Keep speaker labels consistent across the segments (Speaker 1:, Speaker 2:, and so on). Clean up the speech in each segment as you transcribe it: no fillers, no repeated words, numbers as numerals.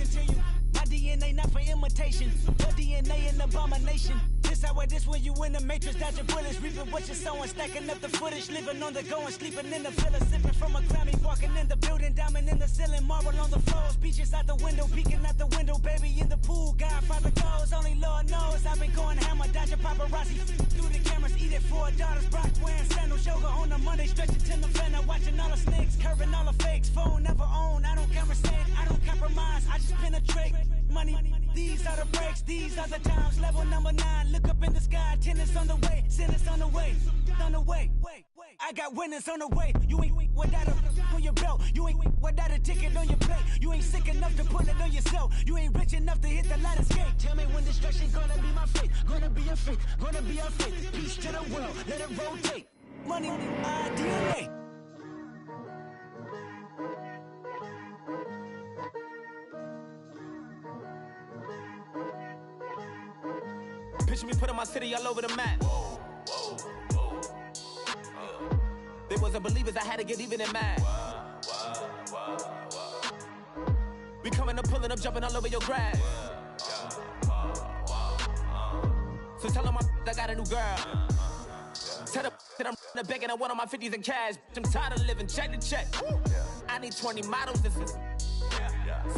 Speaker 1: to you. My DNA not for imitation. Your DNA an abomination. This how it is when you in the matrix, dodging bullets, reaping what you're sowing, stacking up the footage, living on the go and sleeping in the villa, sipping from a Grammy, walking in the building, diamond in the ceiling, marble on the floors, beaches out the window, peeking out the window, baby in the pool, Godfather goes, only Lord knows, I've been going hammer, dodging paparazzi, through the cameras, eat it $4, Brock wearing sandals, yoga on the Monday, stretching to November, watching all the snakes, curving all the fakes, phone never own, I don't conversate, I don't compromise, I just penetrate, money, these are the breaks, these are the times, level number 9, look up in the sky, tennis on the way, sentence on the way, on the way. I got winners on the way. You ain't without a on your belt. You ain't without a ticket on your plate. You ain't sick enough to put it on yourself. You ain't rich enough to hit the ladder skate. Tell me when destruction gonna be my fate. Gonna be a fate. Gonna be a fate. Peace to the world. Let it rotate. Money, DNA. Picture me putting my city all over the map. They wasn't believers, I had to get even in mad. We coming up, pulling up, jumping all over your grass. So tell them I got a new girl. Tell them that I'm begging on one of my 50s in cash. I'm tired of living check to check. I need 20 models, this is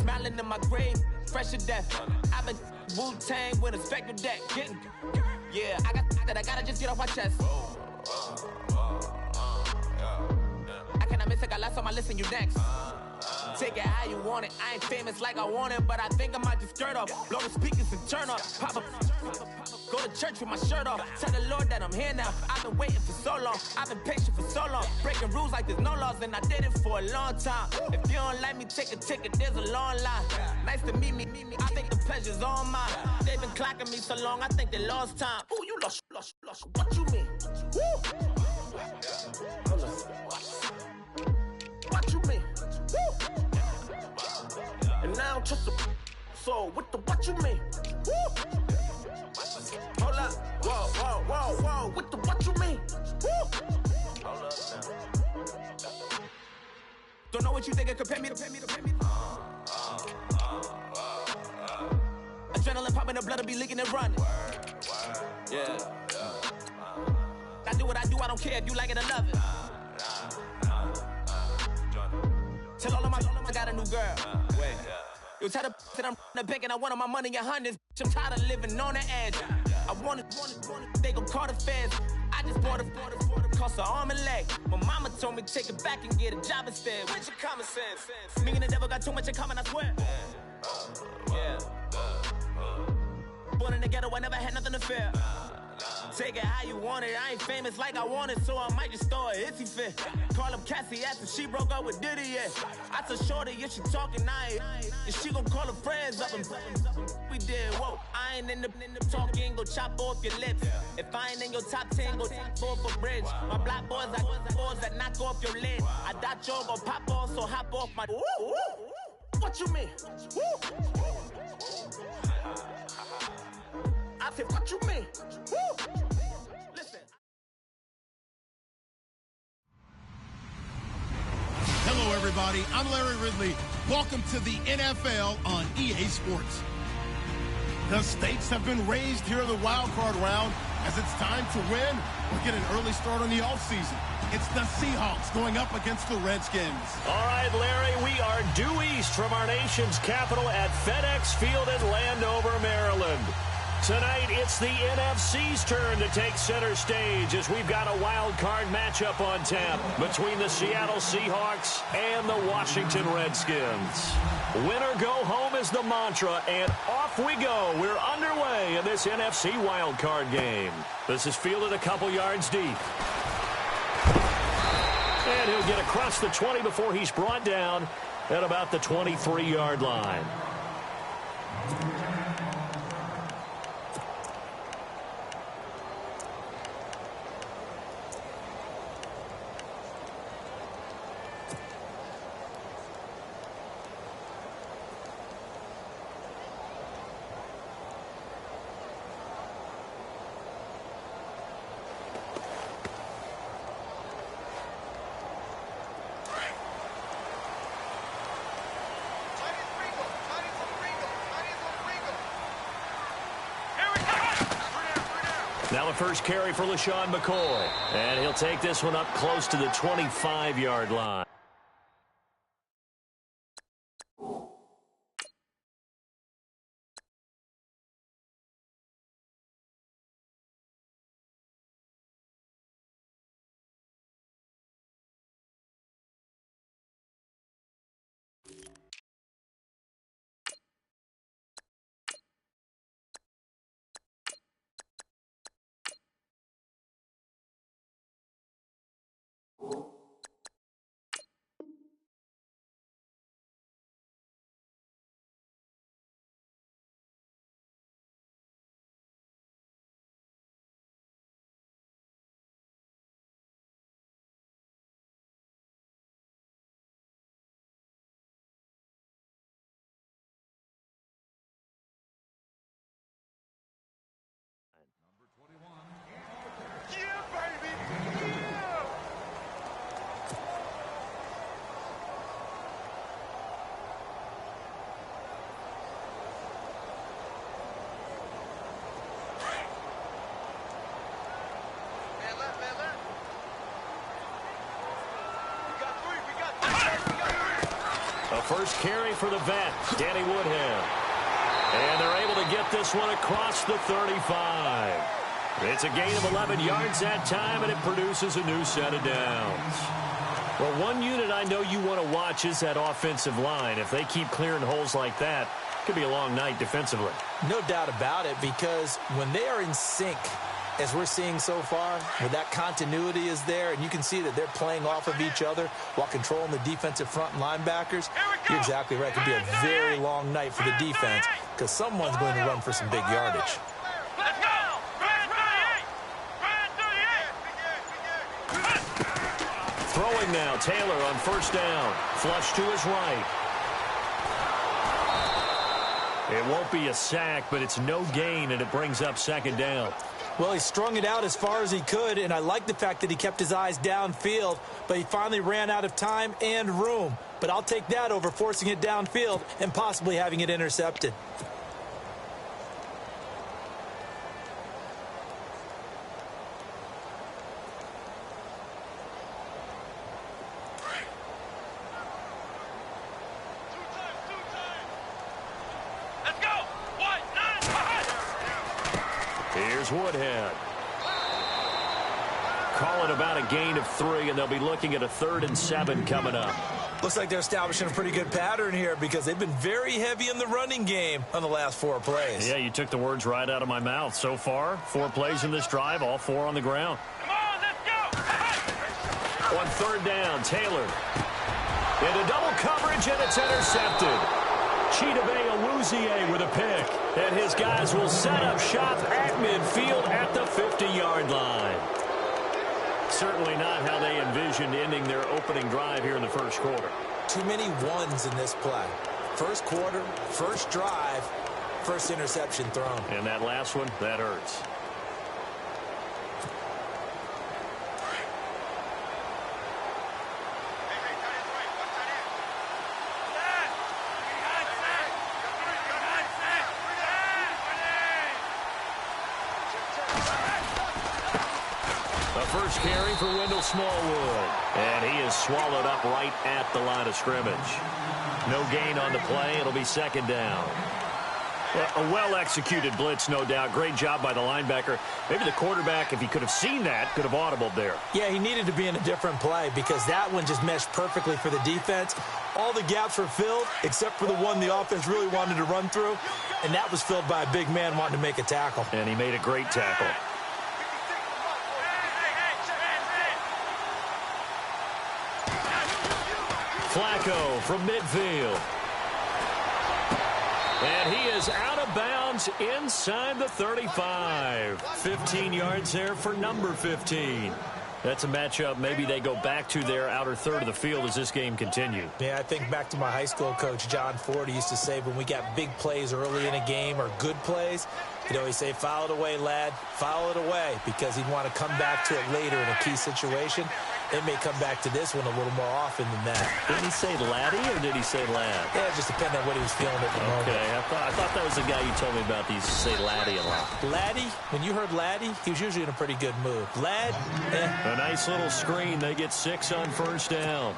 Speaker 1: smiling in my grave, fresh to death. I've been Wu-Tang with a spectral deck. Yeah, I gotta just get off my chest. I miss it, got last on my list and you next. Take it how you want it. I ain't famous like I want it, but I think I might just skirt off. Blow the speakers and turn up. Pop up. Go to church with my shirt off. Tell the Lord that I'm here now. I've been waiting for so long. I've been patient for so long. Breaking rules like there's no laws, and I did it for a long time. If you don't like me, take a ticket. There's a long line. Nice to meet me. I think the pleasure's all mine. They've been clocking me so long, I think they lost time. Ooh, you lost. What you mean? Woo! What you mean? Woo! And now just the so with the what you mean? Woo! Hold up, whoa, with the what you mean? Woo! Hold up now. Don't know what you think it compare me to. Adrenaline popping, the blood will be leaking and running. Yeah. I do what I do, I don't care if you like it or love it. Tell all of my I got a new girl. Wait. You tell the that I'm the bank and I want all my money in hundreds. I'm tired of living on the edge. I want it, they gon' call the feds. I just bought a cost an arm and leg. My mama told me take it back and get a job instead. Where's your common sense? Me and the devil got too much in common, I swear. Yeah. Born in the ghetto, I never had nothing to fear. Take it how you want it. I ain't famous like I want it, so I might just throw a hissy fit. Call up Cassie after she broke up with Diddy, yeah. I told Shorty, if she talking, and she gon' call her friends up and we did, whoa. I ain't in the talking, go chop off your lips. If I ain't in your top 10, go top 4 for bridge. My black boys, I got boys that knock off your lid. I thought you gon' pop off, so hop off my. What you mean? I said, what you mean? Listen.
Speaker 2: Hello, everybody. I'm Larry Ridley. Welcome to the NFL on EA Sports. The stakes have been raised here in the wildcard round as it's time to win or get an early start on the offseason. It's the Seahawks going up against the Redskins.
Speaker 3: All right, Larry, we are due east from our nation's capital at FedEx Field in Landover, Maryland. Tonight, it's the NFC's turn to take center stage as we've got a wild card matchup on tap between the Seattle Seahawks and the Washington Redskins. Winner go home is the mantra, and off we go. We're underway in this NFC wild card game. This is fielded a couple yards deep. And he'll get across the 20 before he's brought down at about the 23-yard line. Now the first carry for LaShawn McCoy. And he'll take this one up close to the 25-yard line. A first carry for the vet, Danny Woodhead. And they're able to get this one across the 35. It's a gain of 11 yards that time, and it produces a new set of downs. Well, one unit I know you want to watch is that offensive line. If they keep clearing holes like that, it could be a long night defensively.
Speaker 4: No doubt about it, because when they are in sync, as we're seeing so far, where that continuity is there, and you can see that they're playing off of each other while controlling the defensive front and linebackers, you're exactly right. It could be a very long night for the defense because someone's going to run for some big yardage.
Speaker 3: Throwing now, Taylor on first down. Flush to his right. It won't be a sack, but it's no gain, and it brings up second down.
Speaker 4: Well, he strung it out as far as he could, and I like the fact that he kept his eyes downfield, but he finally ran out of time and room. But I'll take that over forcing it downfield and possibly having it intercepted.
Speaker 3: Here's Woodhead. Call it about a gain of 3, and they'll be looking at a 3rd and 7 coming up.
Speaker 4: Looks like they're establishing a pretty good pattern here because they've been very heavy in the running game on the last 4 plays.
Speaker 3: Yeah, you took the words right out of my mouth. So far, 4 plays in this drive, all 4 on the ground.
Speaker 5: Come on, let's go!
Speaker 3: On 3rd down, Taylor. Into double coverage, and it's intercepted. Chidobe Awuzie with a pick. And his guys will set up shop at midfield at the 50-yard line. Certainly not how they envisioned ending their opening drive here in the first quarter.
Speaker 4: Too many ones in this play. First quarter, first drive, first interception thrown.
Speaker 3: And that last one, that hurts. First carry for Wendell Smallwood. And he is swallowed up right at the line of scrimmage. No gain on the play. It'll be second down. A well-executed blitz, no doubt. Great job by the linebacker. Maybe the quarterback, if he could have seen that, could have audibled there.
Speaker 4: Yeah, he needed to be in a different play because that one just meshed perfectly for the defense. All the gaps were filled except for the one the offense really wanted to run through, and that was filled by a big man wanting to make a tackle.
Speaker 3: And he made a great tackle. Flacco from midfield. And he is out of bounds inside the 35. 15 yards there for number 15. That's a matchup maybe they go back to their outer third of the field as this game continues.
Speaker 4: Yeah, I think back to my high school coach, John Ford. He used to say when we got big plays early in a game or good plays, he'd always say, foul it away, lad, foul it away, because he'd want to come back to it later in a key situation. they may come back to this one a little more often than that.
Speaker 3: Did he say Laddie or did he say Ladd?
Speaker 4: Yeah, it just depended on what he was feeling at the moment.
Speaker 3: Okay, I thought that was the guy you told me about. He used to say Laddie a lot.
Speaker 4: Laddie, when you heard Laddie, he was usually in a pretty good mood. Ladd,
Speaker 3: A nice little screen. They get 6 on first down.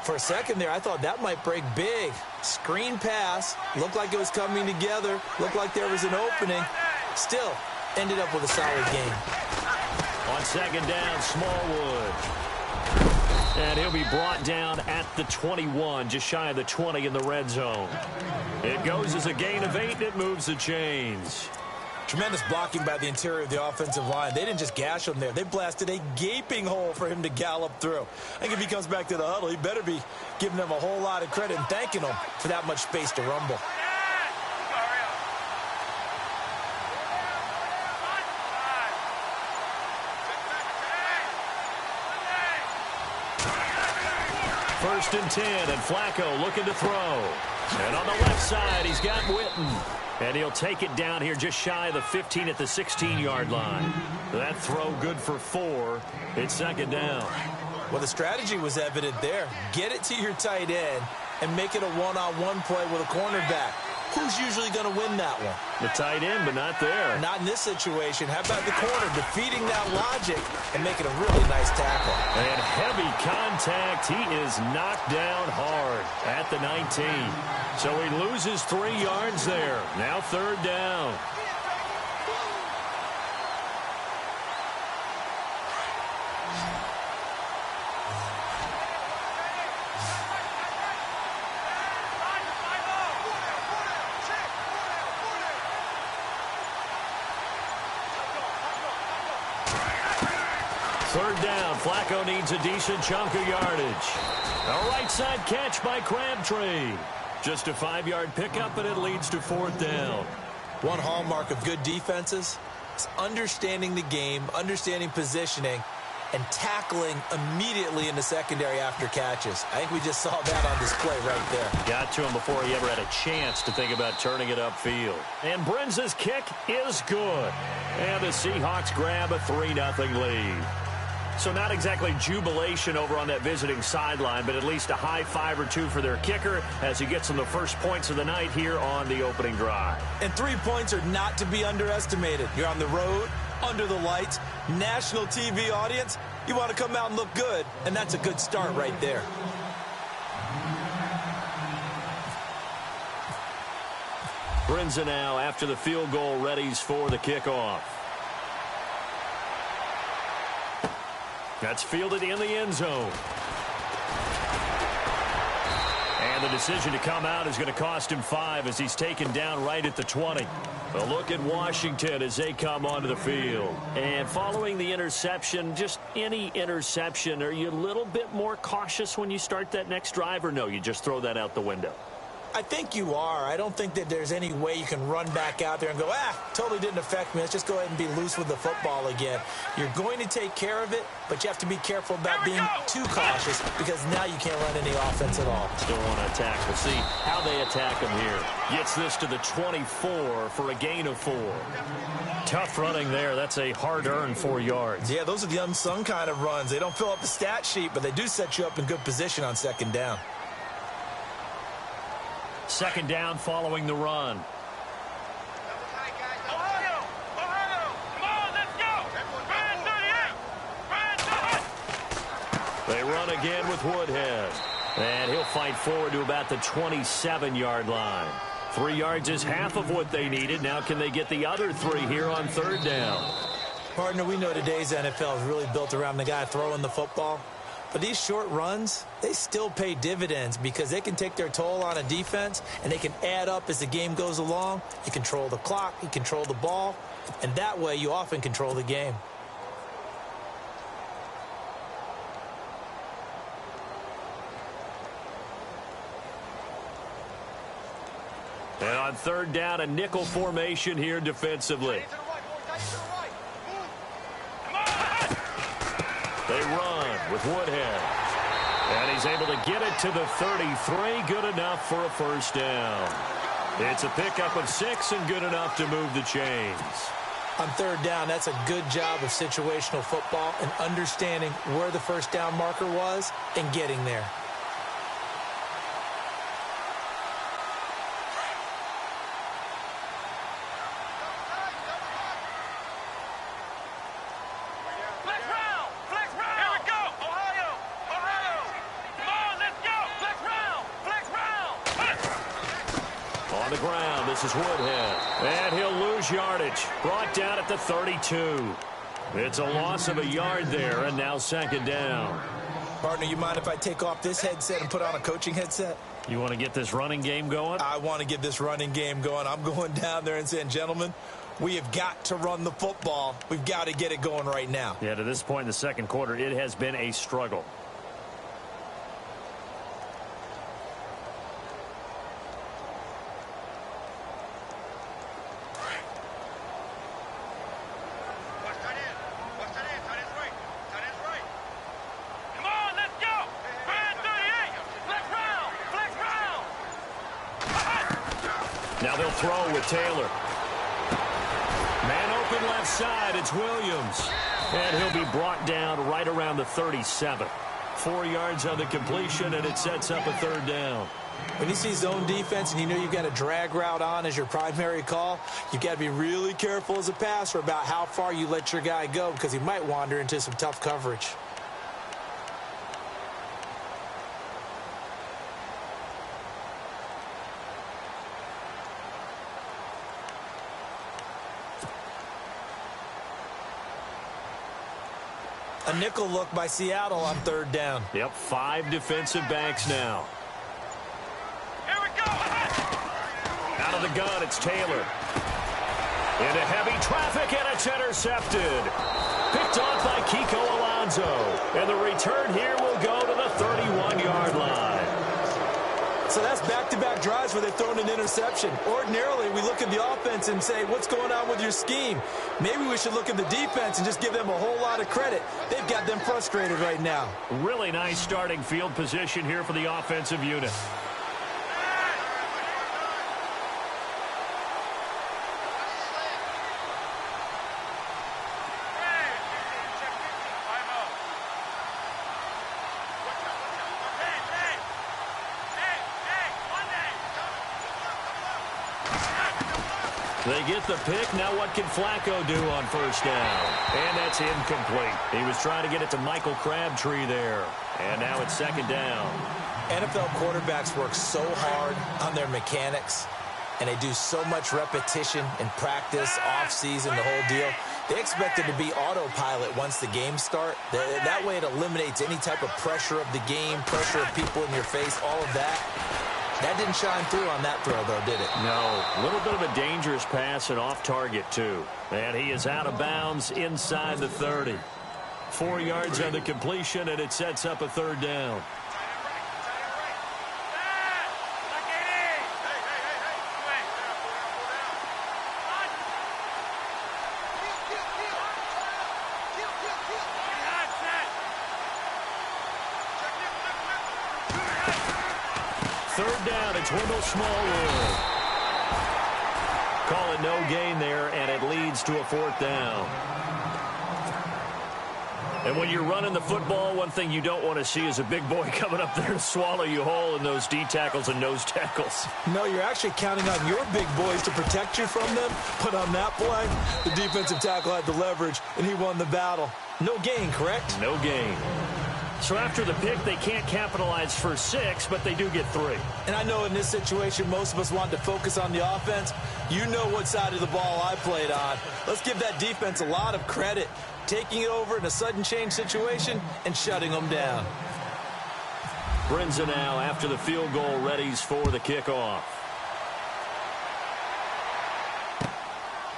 Speaker 4: For a second there, I thought that might break big. Screen pass. Looked like it was coming together. Looked like there was an opening. Still, ended up with a solid game.
Speaker 3: On second down, Smallwood. And he'll be brought down at the 21, just shy of the 20 in the red zone. It goes as a gain of 8, and it moves the chains.
Speaker 4: Tremendous blocking by the interior of the offensive line. They didn't just gash him there. They blasted a gaping hole for him to gallop through. I think if he comes back to the huddle, he better be giving them a whole lot of credit and thanking them for that much space to rumble.
Speaker 3: First and 10, and Flacco looking to throw. And on the left side, he's got Witten. And he'll take it down here just shy of the 15 at the 16-yard line. That throw good for 4. It's second down.
Speaker 4: Well, the strategy was evident there. Get it to your tight end and make it a one-on-one play with a cornerback. Who's usually going to win that one?
Speaker 3: The tight end, but not there.
Speaker 4: Not in this situation. How about the corner defeating that logic and making a really nice tackle?
Speaker 3: And heavy contact. He is knocked down hard at the 19. So he loses 3 yards there. Now third down. Third down. Flacco needs a decent chunk of yardage. A right side catch by Crabtree. Just a 5-yard pickup, and it leads to fourth down.
Speaker 4: One hallmark of good defenses is understanding the game, understanding positioning, and tackling immediately in the secondary after catches. I think we just saw that on display right there.
Speaker 3: Got to him before he ever had a chance to think about turning it upfield. And Brinz's kick is good. And the Seahawks grab a 3-0 lead. So not exactly jubilation over on that visiting sideline, but at least a high 5 or 2 for their kicker as he gets them the first points of the night here on the opening drive.
Speaker 4: And 3 points are not to be underestimated. You're on the road, under the lights, national TV audience. You want to come out and look good, and that's a good start right there.
Speaker 3: Brinza now after the field goal readies for the kickoff. That's fielded in the end zone. And the decision to come out is going to cost him 5 as he's taken down right at the 20. A look at Washington as they come onto the field. And following the interception, just any interception, are you a little bit more cautious when you start that next drive, or no, you just throw that out the window?
Speaker 4: I think you are. I don't think that there's any way you can run back out there and go, totally didn't affect me. Let's just go ahead and be loose with the football again. You're going to take care of it, but you have to be careful about being too cautious because now you can't run any offense at all.
Speaker 3: Still want to attack. We'll see how they attack him here. Gets this to the 24 for a gain of 4. Tough running there. That's a hard-earned 4 yards.
Speaker 4: Yeah, those are the unsung kind of runs. They don't fill up the stat sheet, but they do set you up in good position on second down.
Speaker 3: Second down following the run.
Speaker 5: Ohio! Come on, let's go! Brand 38!
Speaker 3: They run again with Woodhead. And he'll fight forward to about the 27-yard line. 3 yards is half of what they needed. Now can they get the other 3 here on third down?
Speaker 4: Partner, we know today's NFL is really built around the guy throwing the football. But these short runs, they still pay dividends because they can take their toll on a defense and they can add up as the game goes along. You control the clock, you control the ball, and that way you often control the game.
Speaker 3: And on third down, a nickel formation here defensively. They run with Woodhead. And he's able to get it to the 33. Good enough for a first down. It's a pickup of 6 and good enough to move the chains.
Speaker 4: On third down, that's a good job of situational football and understanding where the first down marker was and getting there.
Speaker 3: On the ground, this is Woodhead. And he'll lose yardage. Brought down at the 32. It's a loss of a yard there, and now second down.
Speaker 4: Partner, you mind if I take off this headset and put on a coaching headset?
Speaker 3: You want to get this running game going?
Speaker 4: I want to get this running game going. I'm going down there and saying, gentlemen, we have got to run the football. We've got to get it going right now.
Speaker 3: Yeah, to this point in the second quarter, it has been a struggle. Now they'll throw with Taylor. Man open left side, it's Williams. And he'll be brought down right around the 37. 4 yards on the completion, and it sets up a third down.
Speaker 4: When you see zone defense and you know you've got a drag route on as your primary call, you've got to be really careful as a passer about how far you let your guy go because he might wander into some tough coverage. A nickel look by Seattle on third down.
Speaker 3: Yep, 5 defensive backs now.
Speaker 5: Here we go.
Speaker 3: Out of the gun, it's Taylor. Into heavy traffic, and it's intercepted. Picked off by Kiko Alonso. And the return here will go to the 31-yard line.
Speaker 4: So that's back-to-back drives where they've thrown an interception. Ordinarily, we look at the offense and say, what's going on with your scheme? Maybe we should look at the defense and just give them a whole lot of credit. They've got them frustrated right now.
Speaker 3: Really nice starting field position here for the offensive unit. They get the pick. Now what can Flacco do on first down? And that's incomplete. He was trying to get it to Michael Crabtree there. And now it's second down.
Speaker 4: NFL quarterbacks work so hard on their mechanics, and they do so much repetition in practice, off-season, the whole deal. They expect it to be autopilot once the games start. That way it eliminates any type of pressure of the game, pressure of people in your face, all of that. That didn't shine through on that throw, though, did it?
Speaker 3: No. A little bit of a dangerous pass and off target, too. And he is out of bounds inside the 30. 4 yards on the completion, and it sets up a third down. Third down, it's Wendell Smallwood. Call it no gain there, and it leads to a fourth down. And when you're running the football, one thing you don't want to see is a big boy coming up there to swallow you whole in those D tackles and nose tackles.
Speaker 4: No, you're actually counting on your big boys to protect you from them. But on that play, the defensive tackle had the leverage, and he won the battle. No gain, correct?
Speaker 3: No gain. So after the pick, they can't capitalize for 6, but they do get 3.
Speaker 4: And I know in this situation, most of us want to focus on the offense. You know what side of the ball I played on. Let's give that defense a lot of credit, taking it over in a sudden change situation and shutting them down.
Speaker 3: Brinza now, after the field goal, readies for the kickoff.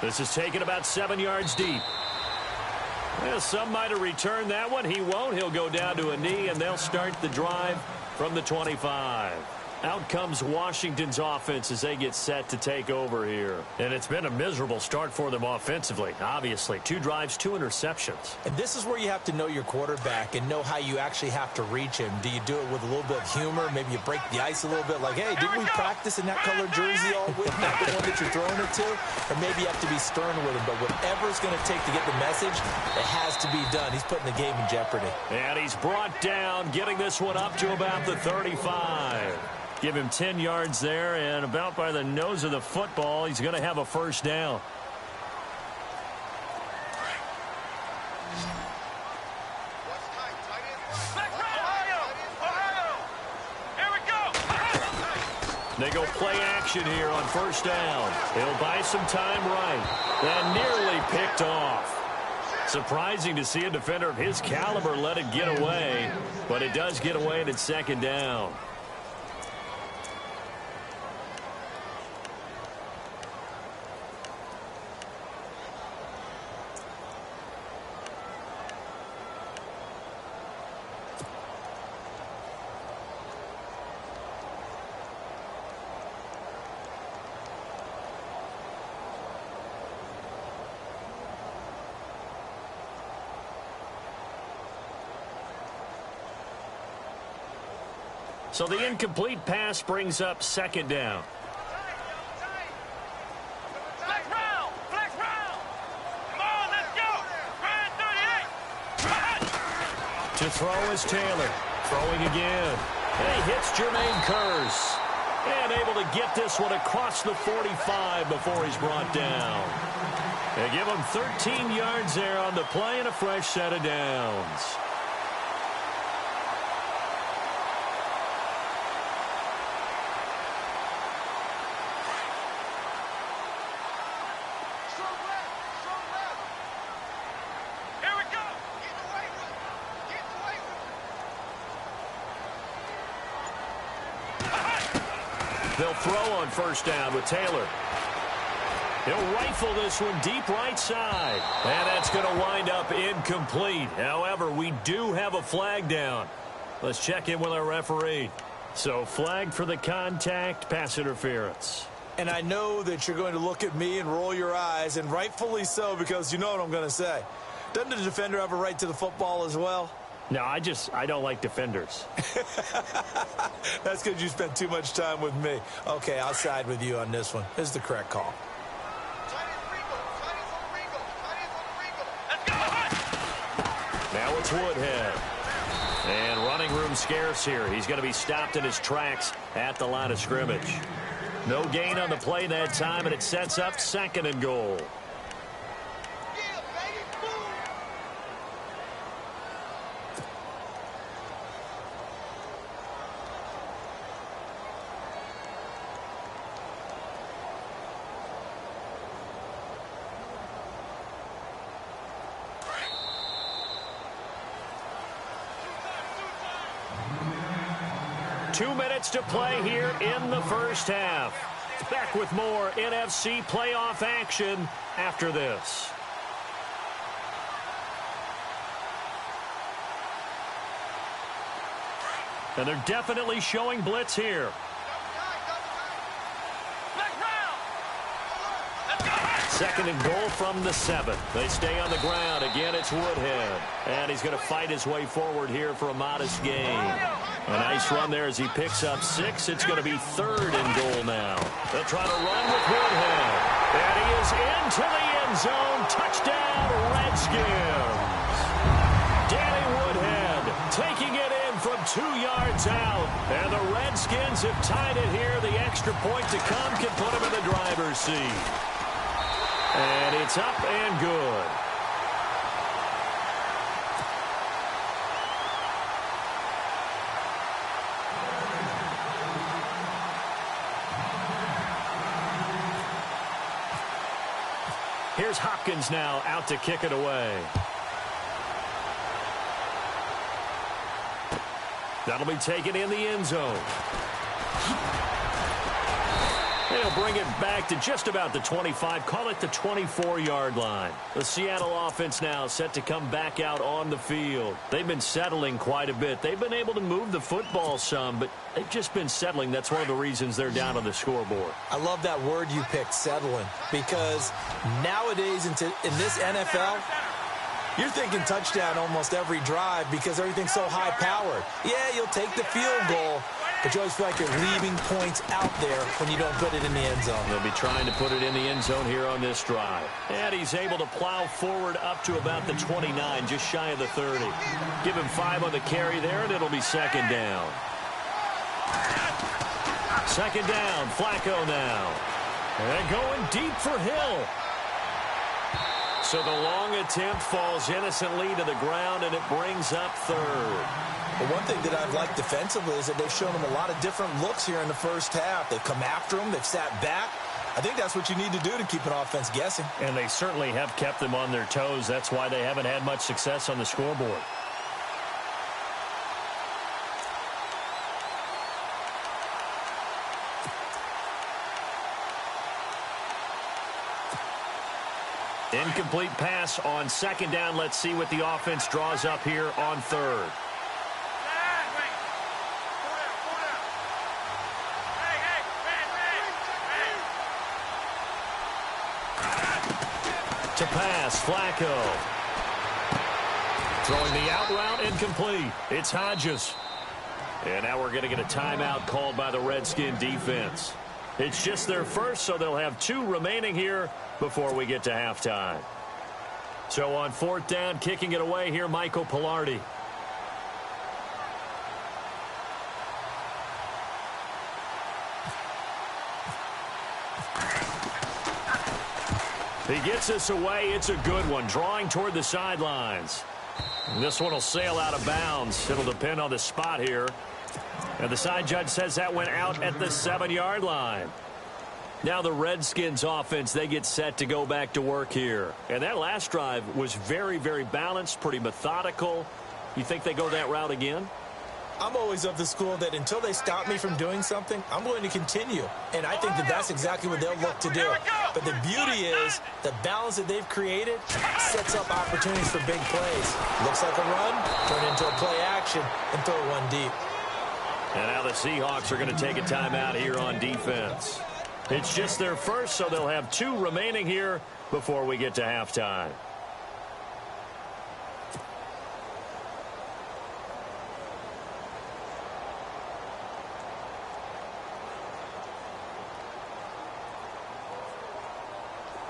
Speaker 3: This is taken about 7 yards deep. Well, some might have returned that one. He won't. He'll go down to a knee, and they'll start the drive from the 25. Out comes Washington's offense as they get set to take over here. And it's been a miserable start for them offensively, obviously. 2 drives, 2 interceptions.
Speaker 4: And this is where you have to know your quarterback and know how you actually have to reach him. Do you do it with a little bit of humor? Maybe you break the ice a little bit like, hey, didn't we practice in that color jersey all week, not the one that you're throwing it to? Or maybe you have to be stern with him. But whatever it's going to take to get the message, it has to be done. He's putting the game in jeopardy.
Speaker 3: And he's brought down, getting this one up to about the 35. Give him 10 yards there, and about by the nose of the football, he's going to have a first down. They go play action here on first down. He'll buy some time right. And nearly picked off. Surprising to see a defender of his caliber let it get away, but it does get away and it's second down. So the incomplete pass brings up second down.
Speaker 5: Flex round! Flex round! Come on, let's go! Brand 38!
Speaker 3: To throw is Taylor. Throwing again. And he hits Jermaine Kearse. And able to get this one across the 45 before he's brought down. They give him 13 yards there on the play and a fresh set of downs. They'll throw on first down with Taylor. He'll rifle this one deep right side. And that's going to wind up incomplete. However, we do have a flag down. Let's check in with our referee. So flag for the contact, pass interference.
Speaker 4: And I know that you're going to look at me and roll your eyes, and rightfully so, because you know what I'm going to say. Doesn't the defender have a right to the football as well?
Speaker 3: No, I don't like defenders.
Speaker 4: That's because you spent too much time with me. Okay, I'll side with you on this one. This is the correct call.
Speaker 3: Now it's Woodhead. And running room scarce here. He's going to be stopped in his tracks at the line of scrimmage. No gain on the play that time, and it sets up second and goal. To play here in the first half. Back with more NFC playoff action after this. And they're definitely showing blitz here. Second and goal from the 7. They stay on the ground. Again, it's Woodhead. And he's going to fight his way forward here for a modest gain. A nice run there as he picks up 6. It's going to be third and goal now. They'll try to run with Woodhead. And he is into the end zone. Touchdown, Redskins. Danny Woodhead taking it in from 2 yards out. And the Redskins have tied it here. The extra point to come can put him in the driver's seat. And it's up and good. Here's Hopkins now out to kick it away. That'll be taken in the end zone. They'll bring it back to just about the 25, call it the 24-yard line. The Seattle offense now set to come back out on the field. They've been settling quite a bit. They've been able to move the football some, but they've just been settling. That's one of the reasons they're down on the scoreboard.
Speaker 4: I love that word you picked, settling, because nowadays in this NFL, you're thinking touchdown almost every drive because everything's so high-powered. Yeah, you'll take the field goal, but you always feel like you're leaving points out there when you don't put it in the end zone.
Speaker 3: They'll be trying to put it in the end zone here on this drive. And he's able to plow forward up to about the 29, just shy of the 30. Give him 5 on the carry there, and it'll be second down. Second down, Flacco now. And going deep for Hill. So the long attempt falls innocently to the ground, and it brings up third.
Speaker 4: But one thing that I've liked defensively is that they've shown them a lot of different looks here in the first half. They've come after them. They've sat back. I think that's what you need to do to keep an offense guessing.
Speaker 3: And they certainly have kept them on their toes. That's why they haven't had much success on the scoreboard. Incomplete pass on second down. Let's see what the offense draws up here on third. To pass, Flacco. Throwing the out route, incomplete. It's Hodges. And now we're going to get a timeout called by the Redskin defense. It's just their first, so they'll have 2 remaining here before we get to halftime. So on fourth down, kicking it away here, Michael Pilardi. He gets us away. It's a good one, drawing toward the sidelines. And this one will sail out of bounds. It'll depend on the spot here. And the side judge says that went out at the 7-yard line. Now the Redskins offense, they get set to go back to work here. And that last drive was very, very balanced, pretty methodical. You think they go that route again?
Speaker 4: I'm always of the school that until they stop me from doing something, I'm going to continue. And I think that that's exactly what they'll look to do. But the beauty is the balance that they've created sets up opportunities for big plays. Looks like a run, turn into a play action, and throw one deep.
Speaker 3: And now the Seahawks are going to take a timeout here on defense. It's just their first, so they'll have 2 remaining here before we get to halftime.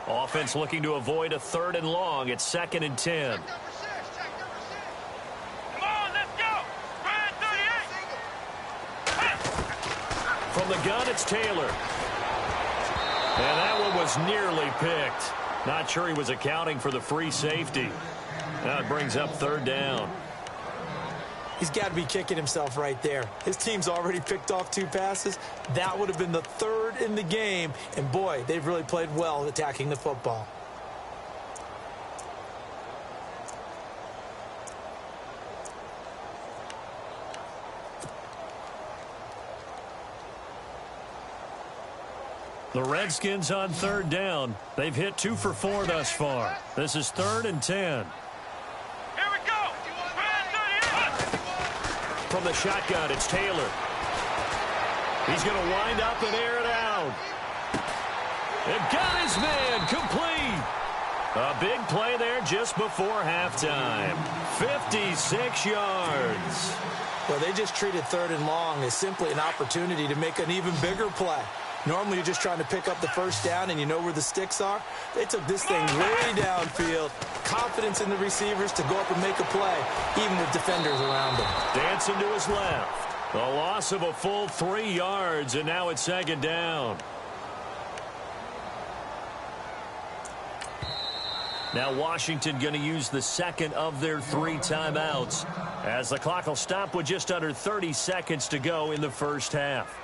Speaker 3: Offense looking to avoid a 3rd and long. It's 2nd and 10.
Speaker 5: Come on, let's go. Ryan 38.
Speaker 3: From the gun, it's Taylor. And that one was nearly picked. Not sure he was accounting for the free safety. Now it brings up 3rd down.
Speaker 4: He's got to be kicking himself right there. His team's already picked off 2 passes. That would have been the 3rd in the game. And, boy, they've really played well attacking the football.
Speaker 3: The Redskins on 3rd down. They've hit 2 for 4 thus far. This is 3rd and 10.
Speaker 5: Here we go. Ryan 38.
Speaker 3: From the shotgun, it's Taylor. He's going to wind up and air it out. And got his man complete. A big play there just before halftime. 56 yards.
Speaker 4: Well, they just treated 3rd and long as simply an opportunity to make an even bigger play. Normally, you're just trying to pick up the first down and you know where the sticks are. They took this thing way downfield. Confidence in the receivers to go up and make a play, even with defenders around them.
Speaker 3: Dancing to his left. A loss of a full 3 yards, and now it's 2nd down. Now Washington going to use the 2nd of their 3 timeouts as the clock will stop with just under 30 seconds to go in the first half.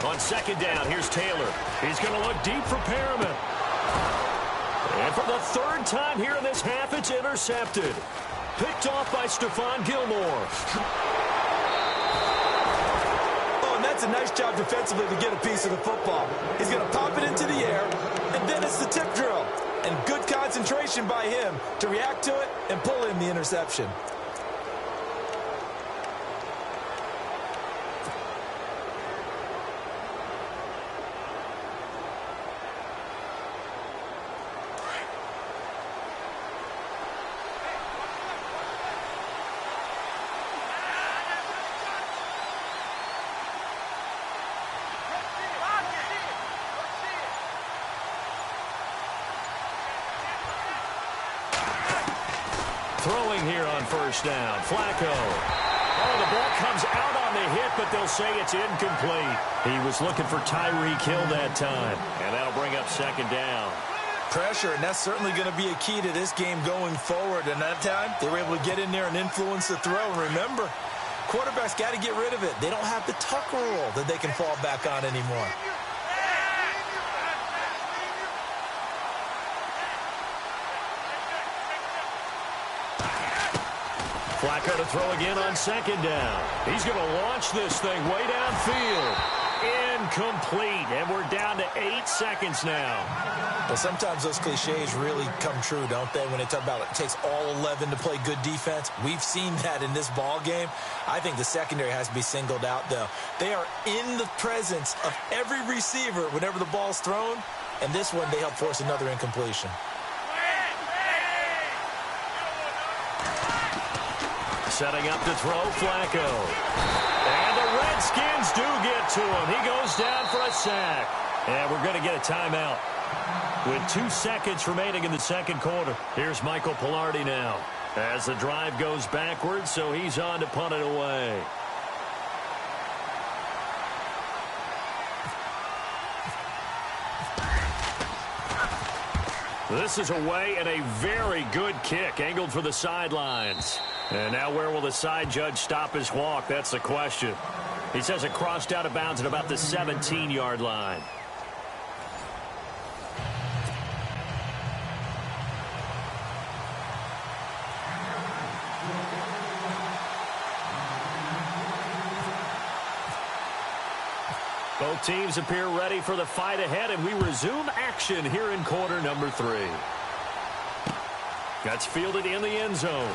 Speaker 3: On second down, here's Taylor. He's going to look deep for Perriman. And for the third time here in this half, it's intercepted. Picked off by Stephon Gilmore.
Speaker 4: Oh, and that's a nice job defensively to get a piece of the football. He's going to pop it into the air, and then it's the tip drill. And good concentration by him to react to it and pull in the interception.
Speaker 3: Throwing here on first down, Flacco. Oh, the ball comes out on the hit, but they'll say it's incomplete. He was looking for Tyreek Hill that time, and that'll bring up second down.
Speaker 4: Pressure, and that's certainly going to be a key to this game going forward. And that time, they were able to get in there and influence the throw. And remember, quarterbacks got to get rid of it. They don't have the tuck rule that they can fall back on anymore.
Speaker 3: Flacco to throw again on second down. He's going to launch this thing way downfield. Incomplete, and we're down to 8 seconds now.
Speaker 4: Well, sometimes those cliches really come true, don't they, when they talk about it takes all 11 to play good defense. We've seen that in this ball game. I think the secondary has to be singled out, though. They are in the presence of every receiver whenever the ball's thrown, and this one they help force another incompletion.
Speaker 3: Setting up to throw, Flacco. And the Redskins do get to him. He goes down for a sack. And we're going to get a timeout. With 2 seconds remaining in the second quarter. Here's Michael Pilardi now. As the drive goes backwards, so he's on to punt it away. This is away and a very good kick. Angled for the sidelines. And now where will the side judge stop his walk? That's the question. He says it crossed out of bounds at about the 17-yard line. Both teams appear ready for the fight ahead, and we resume action here in quarter number 3. That's fielded in the end zone.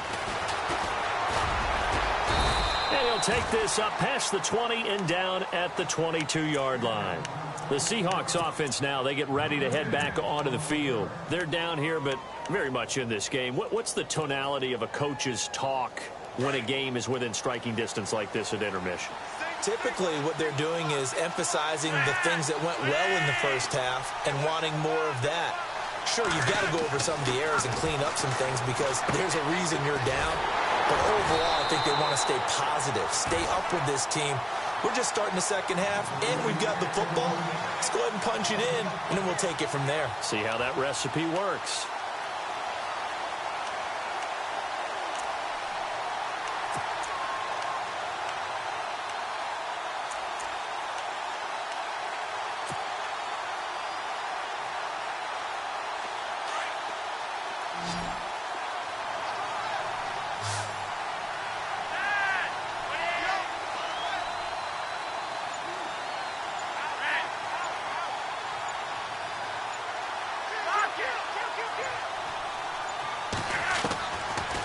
Speaker 3: And he'll take this up past the 20 and down at the 22-yard line. The Seahawks offense now, they get ready to head back onto the field. They're down here, but very much in this game. What's the tonality of a coach's talk when a game is within striking distance like this at intermission?
Speaker 4: Typically, what they're doing is emphasizing the things that went well in the first half and wanting more of that. Sure, you've got to go over some of the errors and clean up some things because there's a reason you're down. But overall, I think they want to stay positive, stay up with this team. We're just starting the second half, and we've got the football. Let's go ahead and punch it in, and then we'll take it from there.
Speaker 3: See how that recipe works.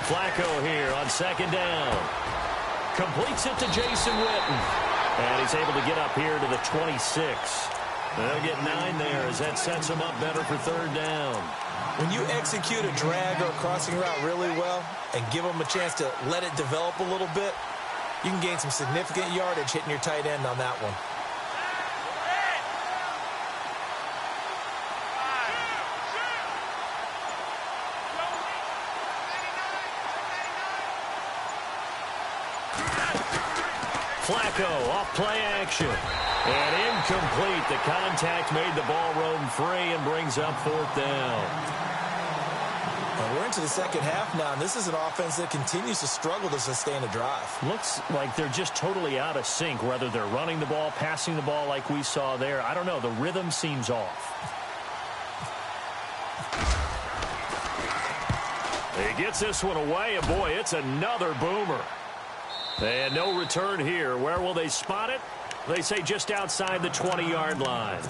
Speaker 3: Flacco here on second down. Completes it to Jason Witten. And he's able to get up here to the 26. They'll get 9 there as that sets him up better for third down.
Speaker 4: When you execute a drag or a crossing route really well and give them a chance to let it develop a little bit, you can gain some significant yardage hitting your tight end on that one.
Speaker 3: Flacco off play action. And incomplete. The contact made the ball roam free and brings up fourth down.
Speaker 4: We're into the second half now, and this is an offense that continues to struggle to sustain a drive.
Speaker 3: Looks like they're just totally out of sync, whether they're running the ball, passing the ball like we saw there. I don't know. The rhythm seems off. He gets this one away, and boy, it's another boomer. And no return here. Where will they spot it? They say just outside the 20-yard line.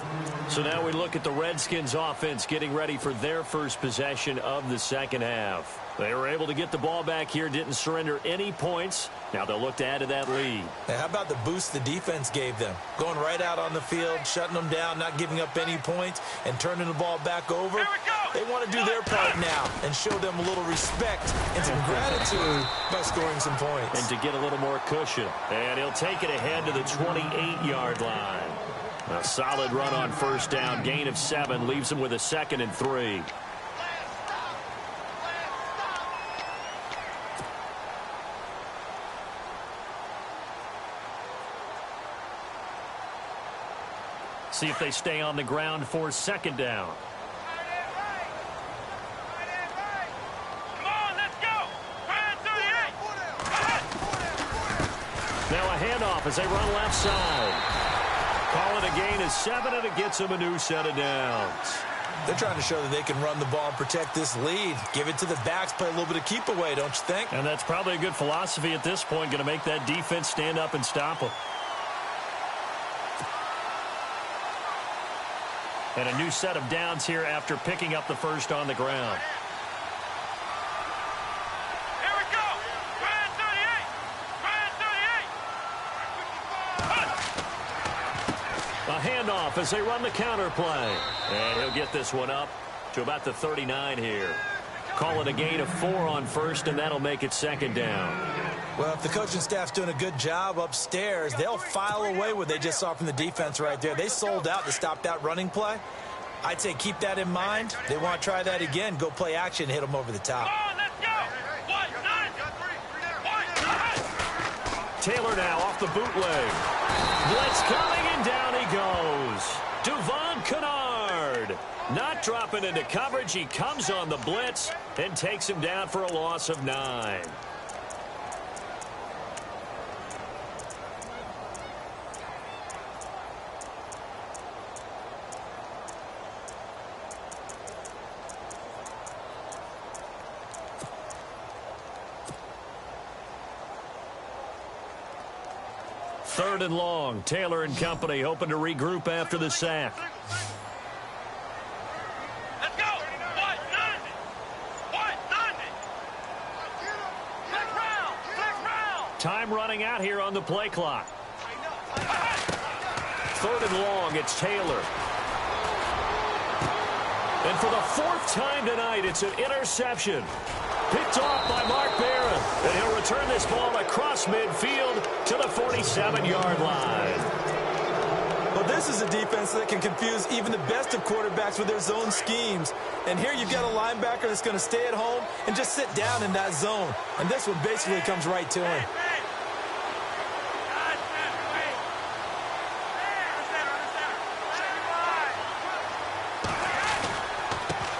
Speaker 3: So now we look at the Redskins offense getting ready for their first possession of the second half. They were able to get the ball back here, didn't surrender any points. Now they'll look to add to that lead.
Speaker 4: Now, how about the boost the defense gave them? Going right out on the field, shutting them down, not giving up any points, and turning the ball back over. They want to do their part now and show them a little respect and some gratitude by scoring some points.
Speaker 3: And to get a little more cushion. And he'll take it ahead to the 28-yard line. A solid run on first down. Gain of 7 leaves him with a 2nd and 3. See if they stay on the ground for 2nd down. Now a handoff as they run left side. Call it a gain of 7, and it gets them a new set of downs.
Speaker 4: They're trying to show that they can run the ball and protect this lead. Give it to the backs, play a little bit of keep away, don't you think?
Speaker 3: And that's probably a good philosophy at this point, going to make that defense stand up and stop them. And a new set of downs here after picking up the first on the ground.
Speaker 5: Here we go. Grand 38.
Speaker 3: A handoff as they run the counter play. And he'll get this one up to about the 39 here. Call it a gain of 4 on first, and that'll make it 2nd down.
Speaker 4: Well, if the coaching staff's doing a good job upstairs, they'll file away what they just saw from the defense right there. They sold out to stop that running play. I'd say keep that in mind. They want to try that again. Go play action, hit them over the top.
Speaker 5: Come on, let's go.
Speaker 3: Taylor now off the bootleg. Blitz coming, and down he goes. Devon Kennard. Not dropping into coverage. He comes on the blitz and takes him down for a loss of 9. Third and long. Taylor and company hoping to regroup after the sack.
Speaker 5: Let's go.
Speaker 3: Time running out here on the play clock. Third and long. It's Taylor. And for the 4th time tonight, it's an interception. Picked off by Mark Barron. And he'll return this ball across midfield to the 47-yard line.
Speaker 4: Well, this is a defense that can confuse even the best of quarterbacks with their zone schemes. And here you've got a linebacker that's going to stay at home and just sit down in that zone. And this one basically comes right to him.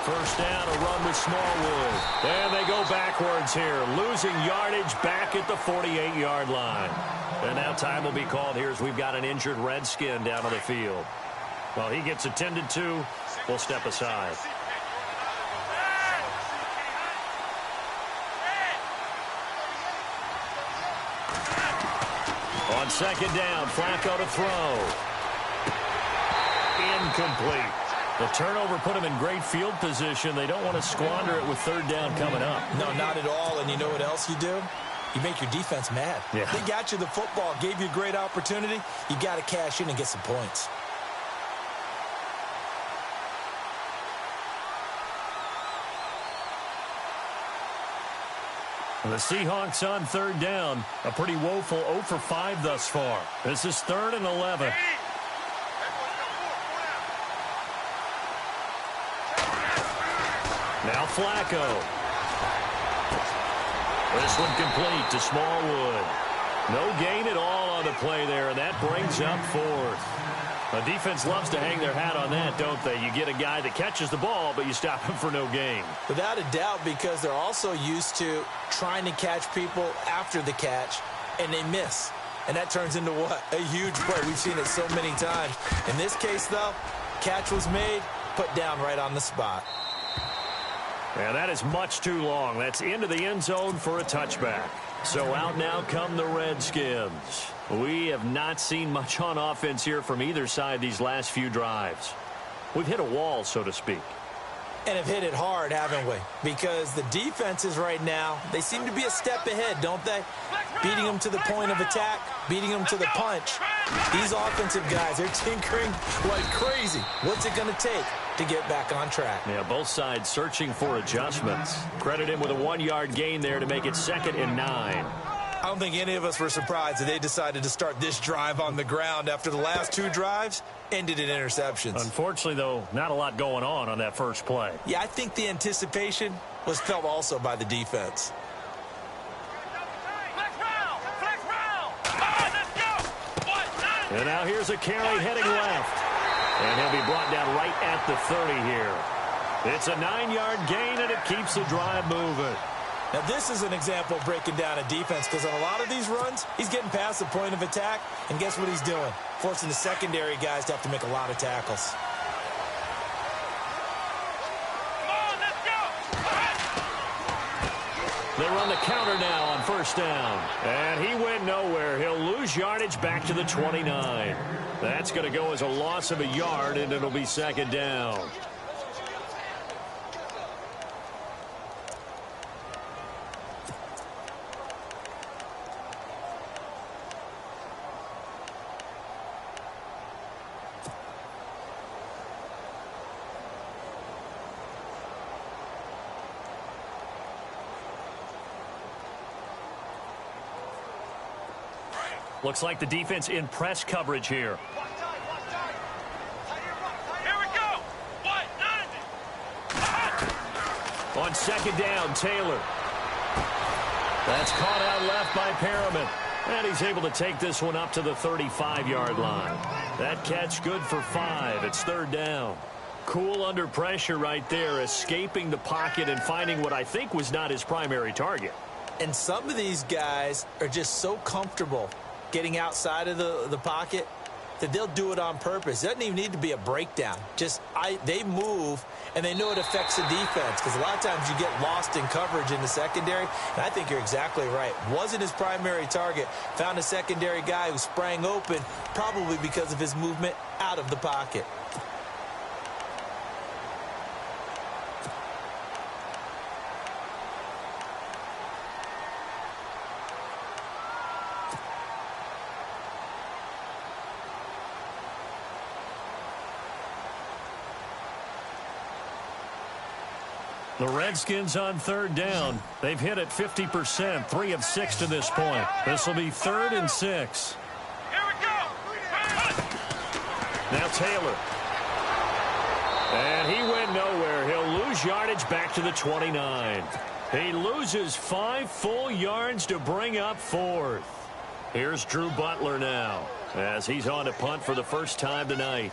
Speaker 3: First down, a run with Smallwood. And they go backwards here, losing yardage back at the 48-yard line. And now time will be called here as we've got an injured Redskin down on the field. Well, he gets attended to. We'll step aside. On 2nd down, Flacco to throw. Incomplete. The turnover put them in great field position. They don't want to squander it with 3rd down coming up.
Speaker 4: No, not at all. And you know what else you do? You make your defense mad.
Speaker 3: Yeah.
Speaker 4: They got you the football, gave you a great opportunity. You got to cash in and get some points.
Speaker 3: The Seahawks on 3rd down. A pretty woeful 0 for 5 thus far. This is 3rd and 11. Now Flacco. This one complete to Smallwood. No gain at all on the play there, and that brings up 4th. The defense loves to hang their hat on that, don't they? You get a guy that catches the ball, but you stop him for no gain.
Speaker 4: Without a doubt, because they're also used to trying to catch people after the catch, and they miss. And that turns into what? A huge play. We've seen it so many times. In this case, though, catch was made, put down right on the spot.
Speaker 3: Yeah, that is much too long. That's into the end zone for a touchback. So out now come the Redskins. We have not seen much on offense here from either side these last few drives. We've hit a wall, so to speak.
Speaker 4: And have hit it hard, haven't we? Because the defenses right now, they seem to be a step ahead, don't they? Beating them to the point of attack, beating them to the punch. These offensive guys, they're tinkering like crazy. What's it going to take to get back on track?
Speaker 3: Yeah, both sides searching for adjustments. Credit him with a 1-yard gain there to make it 2nd and 9.
Speaker 4: I don't think any of us were surprised that they decided to start this drive on the ground after the last 2 drives ended in interceptions.
Speaker 3: Unfortunately, though, not a lot going on that first play.
Speaker 4: Yeah, I think the anticipation was felt also by the defense.
Speaker 3: And now here's a carry heading left. And he'll be brought down right at the 30 here. It's a 9-yard gain, and it keeps the drive moving.
Speaker 4: Now, this is an example of breaking down a defense, because on a lot of these runs, he's getting past the point of attack, and guess what he's doing? Forcing the secondary guys to have to make a lot of tackles.
Speaker 3: They run the counter now on first down. And he went nowhere. He'll lose yardage back to the 29. That's going to go as a loss of a yard, and it'll be 2nd down. Looks like the defense in press coverage here.
Speaker 5: Here we go.
Speaker 3: On 2nd down, Taylor. That's caught out left by Perriman. And he's able to take this one up to the 35-yard line. That catch good for 5. It's 3rd down. Cool under pressure right there, escaping the pocket and finding what I think was not his primary target.
Speaker 4: And some of these guys are just so comfortable getting outside of the pocket that they'll do it on purpose. It doesn't even need to be a breakdown. They move, and they know it affects the defense, because a lot of times you get lost in coverage in the secondary, and I think you're exactly right. Wasn't his primary target. Found a secondary guy who sprang open, probably because of his movement out of the pocket.
Speaker 3: The Redskins on 3rd down. They've hit it 50%, 3 of 6 to this point. This will be 3rd and 6.
Speaker 5: Here we go.
Speaker 3: Now Taylor. And he went nowhere. He'll lose yardage back to the 29. He loses 5 full yards to bring up 4th. Here's Drew Butler now, as he's on to punt for the first time tonight.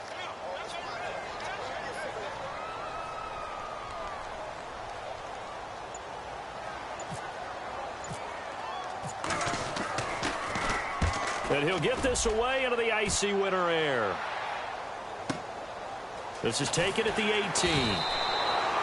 Speaker 3: And he'll get this away into the icy winter air. This is taken at the 18.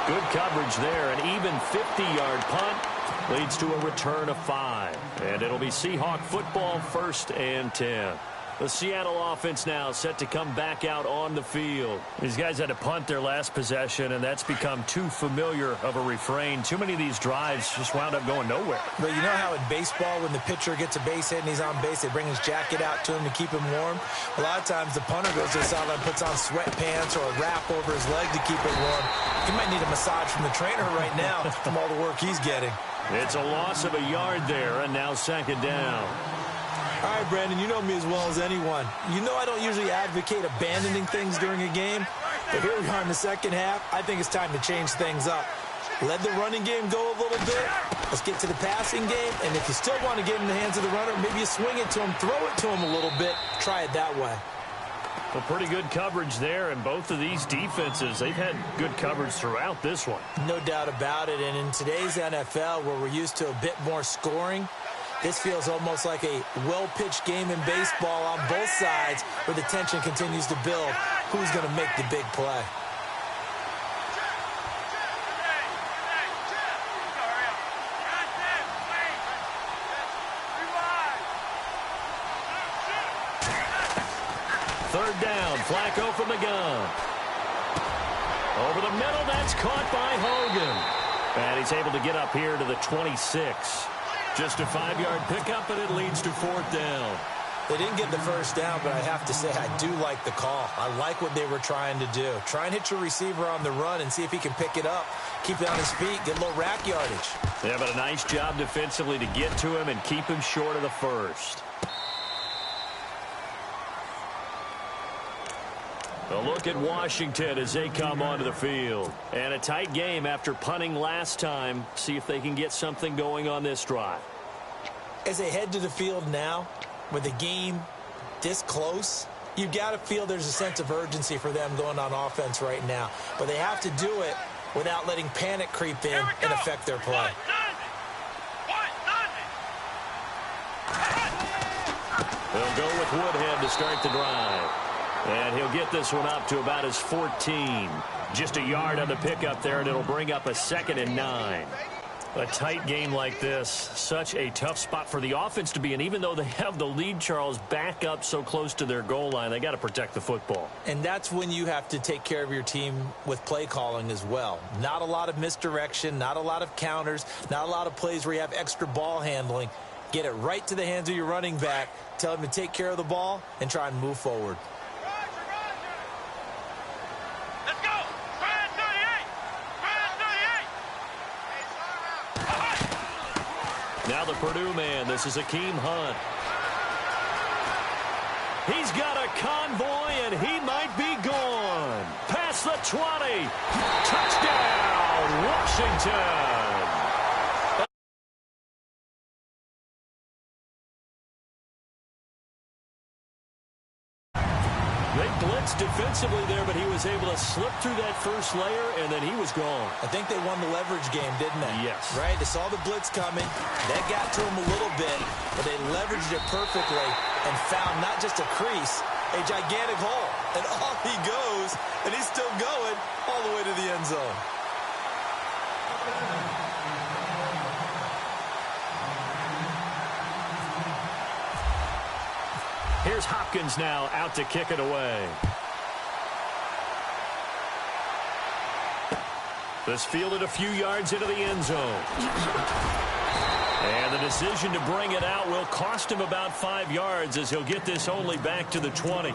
Speaker 3: Good coverage there. An even 50-yard punt leads to a return of 5. And it'll be Seahawk football, 1st and 10. The Seattle offense now set to come back out on the field. These guys had to punt their last possession, and that's become too familiar of a refrain. Too many of these drives just wound up going nowhere.
Speaker 4: But you know how in baseball, when the pitcher gets a base hit and he's on base, they bring his jacket out to him to keep him warm? A lot of times the punter goes to the sideline, puts on sweatpants or a wrap over his leg to keep it warm. He might need a massage from the trainer right now from all the work he's getting.
Speaker 3: It's a loss of a yard there, and now 2nd down.
Speaker 4: All right, Brandon, you know me as well as anyone. You know I don't usually advocate abandoning things during a game, but here we are in the second half. I think it's time to change things up. Let the running game go a little bit. Let's get to the passing game, and if you still want to get in the hands of the runner, maybe you swing it to him, throw it to him a little bit. Try it that way.
Speaker 3: Well, pretty good coverage there, and both of these defenses, they've had good coverage throughout this one.
Speaker 4: No doubt about it, and in today's NFL, where we're used to a bit more scoring, this feels almost like a well-pitched game in baseball on both sides where the tension continues to build. Who's going to make the big play?
Speaker 3: Third down, Flacco from the gun. Over the middle, that's caught by Hogan. And he's able to get up here to the 26. Just a 5-yard pickup, and it leads to fourth down.
Speaker 4: They didn't get the first down, but I have to say I do like the call. I like what they were trying to do. Try and hit your receiver on the run and see if he can pick it up. Keep it on his feet, get a little rack yardage.
Speaker 3: Yeah, but a nice job defensively to get to him and keep him short of the first. A look at Washington as they come onto the field. And a tight game after punting last time. See if they can get something going on this drive.
Speaker 4: As they head to the field now, with the game this close, you've got to feel there's a sense of urgency for them going on offense right now. But they have to do it without letting panic creep in and affect their play.
Speaker 3: They'll go with Woodhead to start the drive. And he'll get this one up to about his 14. Just a yard on the pickup there, and it'll bring up a 2nd and 9. A tight game like this, such a tough spot for the offense to be in. Even though they have the lead, Charles, back up so close to their goal line, they got to protect the football.
Speaker 4: And that's when you have to take care of your team with play calling as well. Not a lot of misdirection, not a lot of counters, not a lot of plays where you have extra ball handling. Get it right to the hands of your running back, tell him to take care of the ball, and try and move forward.
Speaker 3: Now the Purdue man, this is Akeem Hunt. He's got a convoy, and he might be gone. Past the 20. Touchdown, Washington. They blitzed defensively there, but he was able to slip through that first layer, and then he was gone.
Speaker 4: I think they won the leverage game, didn't they?
Speaker 3: Yes.
Speaker 4: Right? They saw the blitz coming. That got to him a little bit, but they leveraged it perfectly and found not just a crease, a gigantic hole. And off he goes, and he's still going all the way to the end zone.
Speaker 3: Here's Hopkins now out to kick it away. This fielded a few yards into the end zone. And the decision to bring it out will cost him about 5 yards as he'll get this only back to the 20.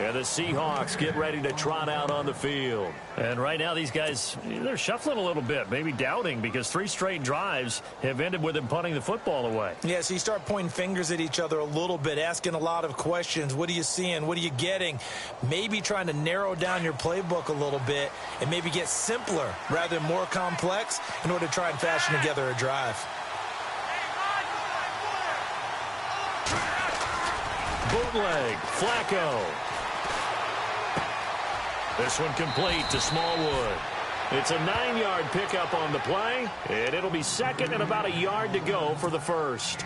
Speaker 3: And the Seahawks get ready to trot out on the field. And right now these guys, they're shuffling a little bit, maybe doubting, because 3 straight drives have ended with them punting the football away.
Speaker 4: Yeah, so you start pointing fingers at each other a little bit, asking a lot of questions. What are you seeing? What are you getting? Maybe trying to narrow down your playbook a little bit and maybe get simpler rather than more complex in order to try and fashion together a drive.
Speaker 3: Bootleg, Flacco. This one complete to Smallwood. It's a 9-yard pickup on the play, and it'll be 2nd and about a yard to go for the first.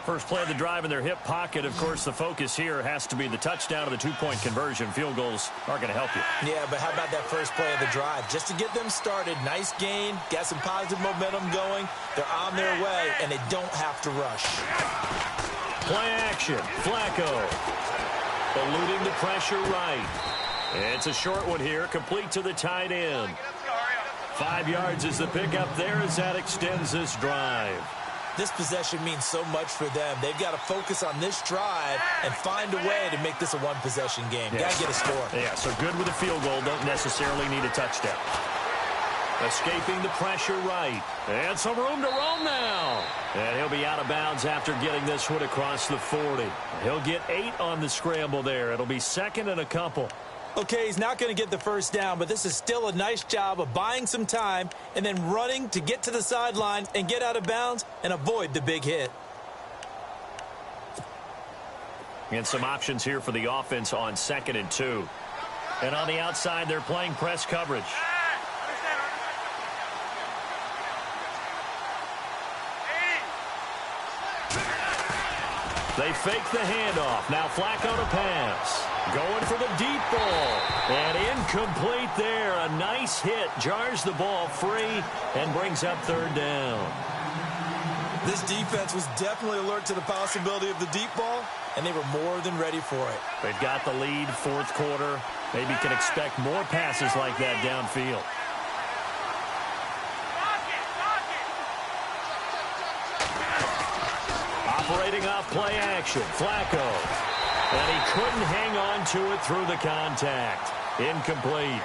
Speaker 3: First play of the drive in their hip pocket. Of course, the focus here has to be the touchdown of the 2-point conversion. Field goals aren't going to help you.
Speaker 4: Yeah, but how about that first play of the drive? Just to get them started, nice gain, got some positive momentum going. They're on their way, and they don't have to rush.
Speaker 3: Play action, Flacco. Eluding the pressure right. It's a short one here, complete to the tight end. 5 yards is the pickup there as that extends this drive.
Speaker 4: This possession means so much for them. They've got to focus on this drive and find a way to make this a one-possession game.
Speaker 3: Yes.
Speaker 4: Got to get a score.
Speaker 3: Yeah, so good with a field goal, don't necessarily need a touchdown. Escaping the pressure right. And some room to roam now. And he'll be out of bounds after getting this one across the 40. He'll get 8 on the scramble there. It'll be 2nd and a couple.
Speaker 4: Okay, he's not going to get the first down, but this is still a nice job of buying some time and then running to get to the sideline and get out of bounds and avoid the big hit.
Speaker 3: And some options here for the offense on 2nd and 2. And on the outside, they're playing press coverage. They fake the handoff. Now Flacco to pass. Going for the deep ball. And incomplete there. A nice hit. Jars the ball free and brings up 3rd down.
Speaker 4: This defense was definitely alert to the possibility of the deep ball, and they were more than ready for it.
Speaker 3: They've got the lead 4th quarter. Maybe can expect more passes like that downfield. Operating off play action, Flacco. And he couldn't hang on to it through the contact. Incomplete.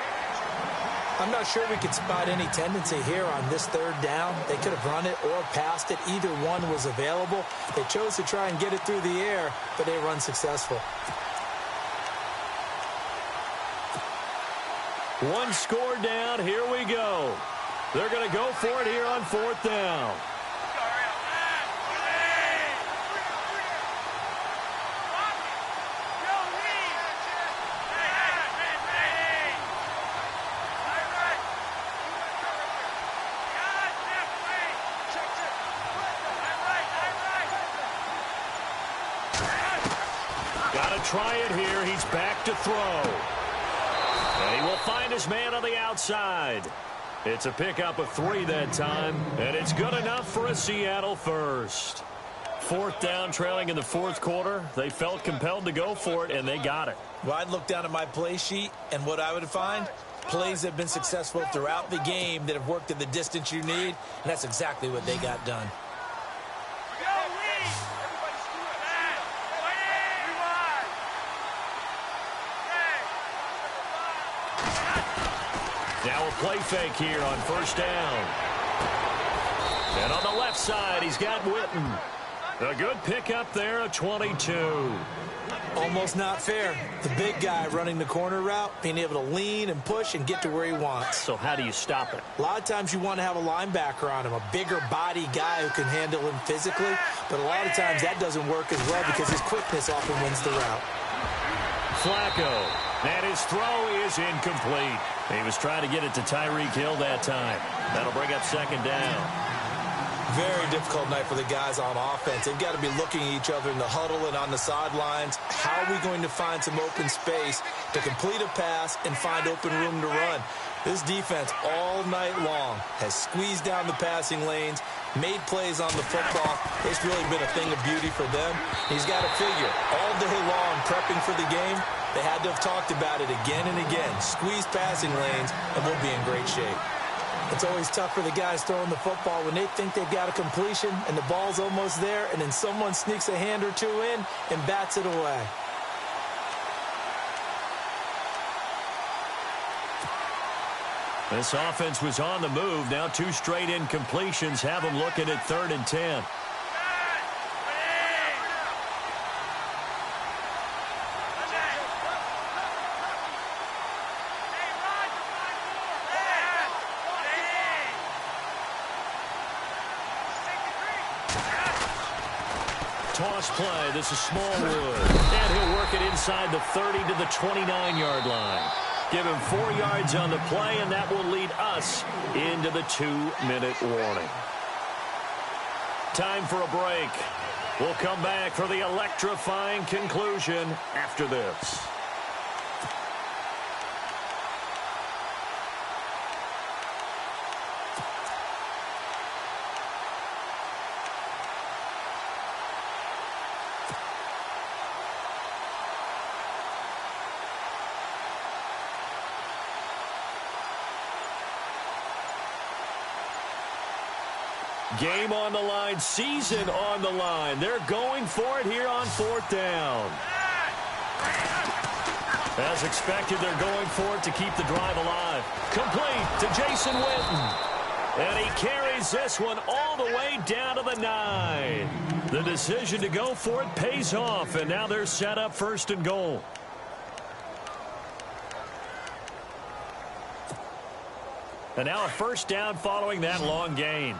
Speaker 4: I'm not sure we could spot any tendency here on this 3rd down. They could have run it or passed it. Either one was available. They chose to try and get it through the air, but they were unsuccessful.
Speaker 3: One score down. Here we go. They're going to go for it here on 4th down. Try it here. He's back to throw. And he will find his man on the outside. It's a pickup of 3 that time, and it's good enough for a Seattle first. 4th down, trailing in the 4th quarter. They felt compelled to go for it, and they got it.
Speaker 4: Well, I'd look down at my play sheet, and what I would find, plays that have been successful throughout the game that have worked at the distance you need, and that's exactly what they got done.
Speaker 3: Now a play fake here on 1st down. And on the left side, he's got Witten. A good pickup there, a 22.
Speaker 4: Almost not fair. The big guy running the corner route, being able to lean and push and get to where he wants.
Speaker 3: So how do you stop it?
Speaker 4: A lot of times you want to have a linebacker on him, a bigger body guy who can handle him physically. But a lot of times that doesn't work as well because his quickness often wins the route.
Speaker 3: Flacco. And his throw is incomplete. He was trying to get it to Tyreek Hill that time. That'll bring up 2nd down.
Speaker 4: Very difficult night for the guys on offense. They've got to be looking at each other in the huddle and on the sidelines. How are we going to find some open space to complete a pass and find open room to run? This defense all night long has squeezed down the passing lanes, made plays on the football. It's really been a thing of beauty for them. He's got to figure all day long prepping for the game. They had to have talked about it again and again. Squeeze passing lanes, and we'll be in great shape. It's always tough for the guys throwing the football when they think they've got a completion and the ball's almost there, and then someone sneaks a hand or two in and bats it away.
Speaker 3: This offense was on the move. Now 2 straight incompletions have them looking at 3rd and 10. Toss play. This is Smallwood. And he'll work it inside the 30 to the 29-yard line. Give him 4 yards on the play, and that will lead us into the 2-minute warning. Time for a break. We'll come back for the electrifying conclusion after this. Game on the line, season on the line. They're going for it here on 4th down. As expected, they're going for it to keep the drive alive. Complete to Jason Witten. And he carries this one all the way down to the 9. The decision to go for it pays off, and now they're set up 1st and goal. And now a 1st down following that long gain.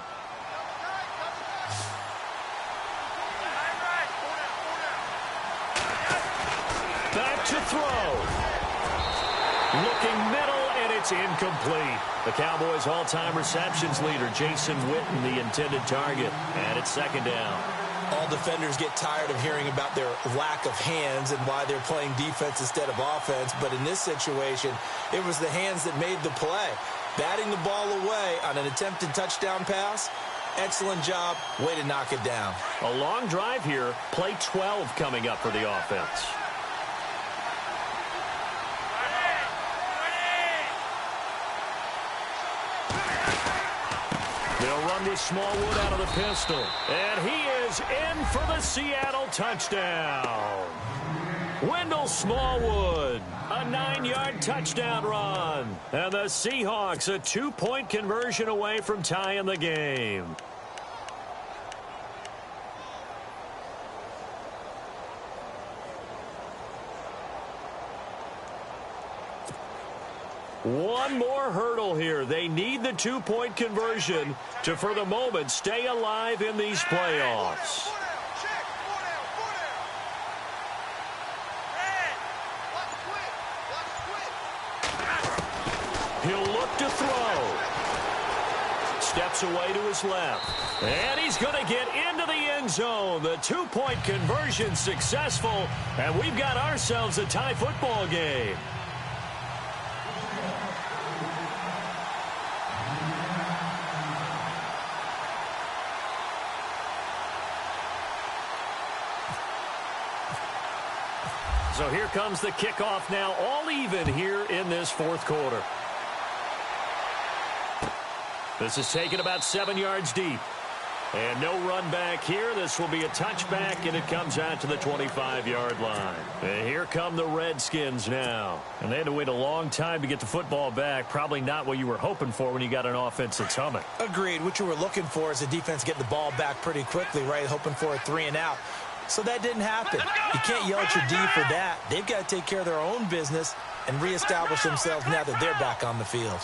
Speaker 3: to throw. Looking middle, and it's incomplete. The Cowboys' all-time receptions leader, Jason Witten, the intended target. And it's second down.
Speaker 4: All defenders get tired of hearing about their lack of hands and why they're playing defense instead of offense. But in this situation, it was the hands that made the play. Batting the ball away on an attempted touchdown pass. Excellent job. Way to knock it down.
Speaker 3: A long drive here. Play 12 coming up for the offense. They'll run with Smallwood out of the pistol. And he is in for the Seattle touchdown. Wendell Smallwood, a 9-yard touchdown run. And the Seahawks a 2-point conversion away from tying the game. One more hurdle here. They need the 2-point conversion to, for the moment, stay alive in these playoffs. He'll look to throw. Steps away to his left. And he's going to get into the end zone. The 2-point conversion successful. And we've got ourselves a tie football game. So here comes the kickoff now, all even here in this fourth quarter. This is taken about 7 yards deep. And no run back here. This will be a touchback, and it comes out to the 25-yard line. And here come the Redskins now. And they had to wait a long time to get the football back. Probably not what you were hoping for when you got an offense that's humming.
Speaker 4: Agreed. What you were looking for is the defense getting the ball back pretty quickly, right? Hoping for a 3-and-out. So that didn't happen. You can't yell at your D for that. They've got to take care of their own business and reestablish themselves now that they're back on the field.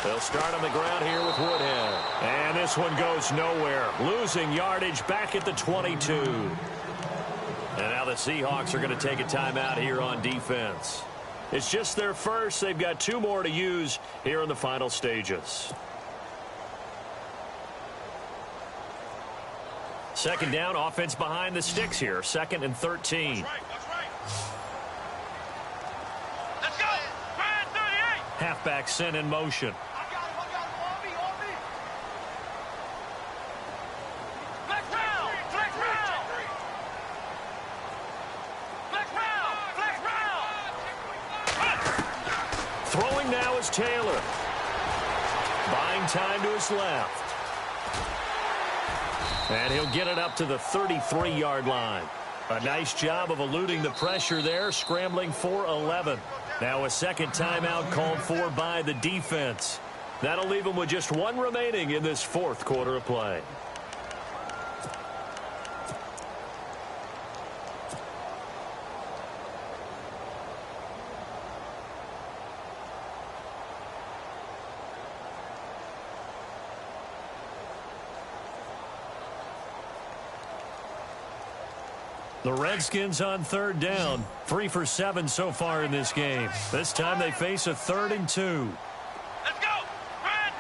Speaker 3: They'll start on the ground here with Woodhead. And this one goes nowhere. Losing yardage back at the 22. And now the Seahawks are going to take a timeout here on defense. It's just their first. They've got 2 more to use here in the final stages. Second down, offense behind the sticks here. 2nd and 13.
Speaker 5: That's right. Let's go. Brand 38.
Speaker 3: Halfback sent in motion.
Speaker 5: I got him. On me. Flex round.
Speaker 3: Throwing now is Taylor. Buying time to his left. And he'll get it up to the 33-yard line. A nice job of eluding the pressure there, scrambling for 11. Now a second timeout called for by the defense. That'll leave them with just 1 remaining in this fourth quarter of play. The Redskins on 3rd down. 3 for 7 so far in this game. This time they face a 3rd and 2.
Speaker 5: Let's go. Brand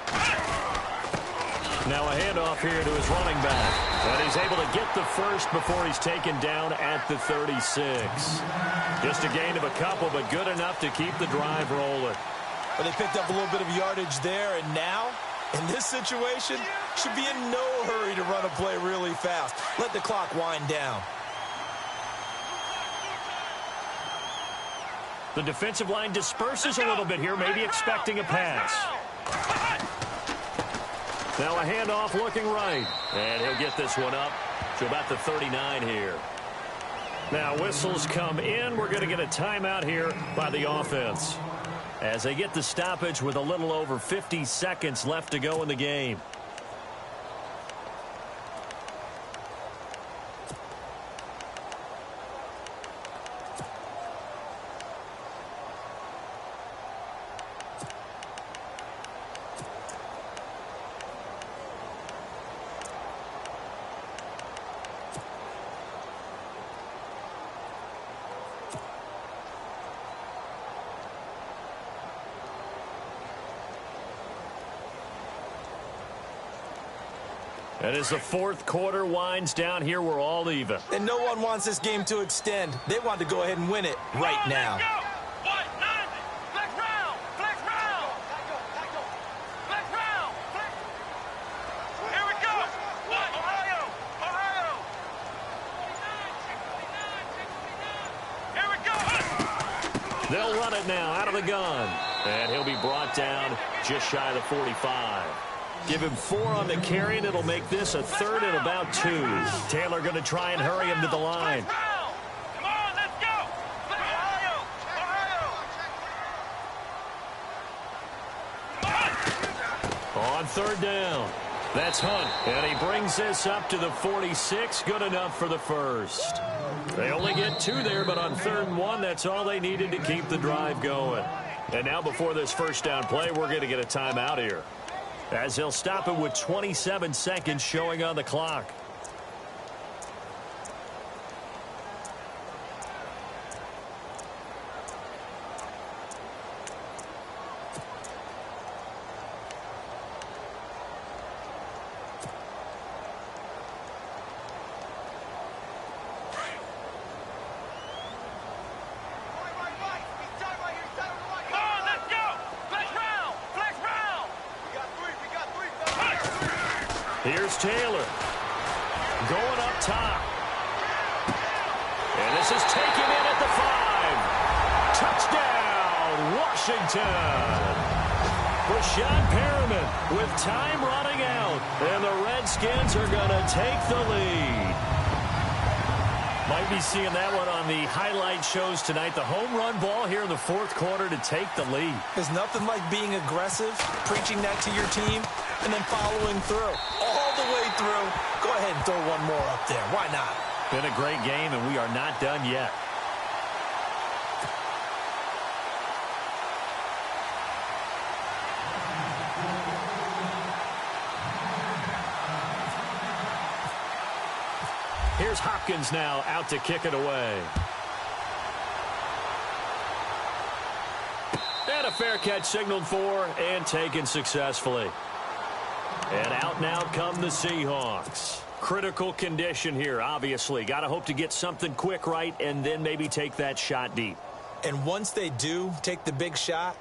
Speaker 5: 38.
Speaker 3: Now a handoff here to his running back. And he's able to get the first before he's taken down at the 36. Just a gain of a couple, but good enough to keep the drive rolling.
Speaker 4: But they picked up a little bit of yardage there, and now, in this situation, should be in no hurry to run a play really fast. Let the clock wind down.
Speaker 3: The defensive line disperses a little bit here, maybe expecting a pass. Now a handoff looking right. And he'll get this one up to about the 39 here. Now whistles come in. We're going to get a timeout here by the offense, as they get the stoppage with a little over 50 seconds left to go in the game. And as the fourth quarter winds down here, we're all even.
Speaker 4: And no one wants this game to extend. They want to go ahead and win it right now.
Speaker 3: They'll run it now out of the gun. And he'll be brought down just shy of the 45. Give him 4 on the carry, and it'll make this a 3rd and about 2. Taylor going to try and hurry him to the line.
Speaker 5: Come on, let's go.
Speaker 3: On 3rd down. That's Hunt, and he brings this up to the 46. Good enough for the first. They only get 2 there, but on 3rd and 1, that's all they needed to keep the drive going. And now before this first down play, we're going to get a timeout here, as they'll stop it with 27 seconds showing on the clock. Here's Taylor going up top. And this is taken in at the 5. Touchdown, Washington. Rashad Perriman with time running out. And the Redskins are going to take the lead. Might be seeing that one on the highlight shows tonight. The home run ball here in the 4th quarter to take the lead.
Speaker 4: There's nothing like being aggressive, preaching that to your team, and then following through. All the way through. Go ahead and throw one more up there. Why not?
Speaker 3: Been a great game, and we are not done yet. Here's Hopkins now out to kick it away. And a fair catch signaled for and taken successfully. And out now come the Seahawks. Critical condition here, obviously. Got to hope to get something quick right and then maybe take that shot deep.
Speaker 4: And once they do take the big shot,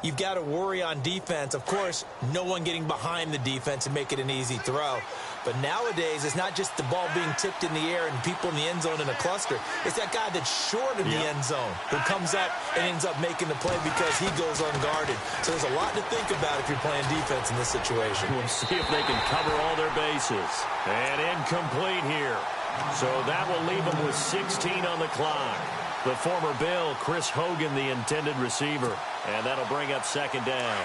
Speaker 4: you've got to worry on defense. Of course, no one getting behind the defense and make it an easy throw. But nowadays, it's not just the ball being tipped in the air and people in the end zone in a cluster. It's that guy that's short of the end zone who comes up and ends up making the play because he goes unguarded. So there's a lot to think about if you're playing defense in this situation.
Speaker 3: We'll see if they can cover all their bases. And incomplete here. So that will leave them with 16 on the clock. The former Bill, Chris Hogan, the intended receiver. And that'll bring up 2nd down.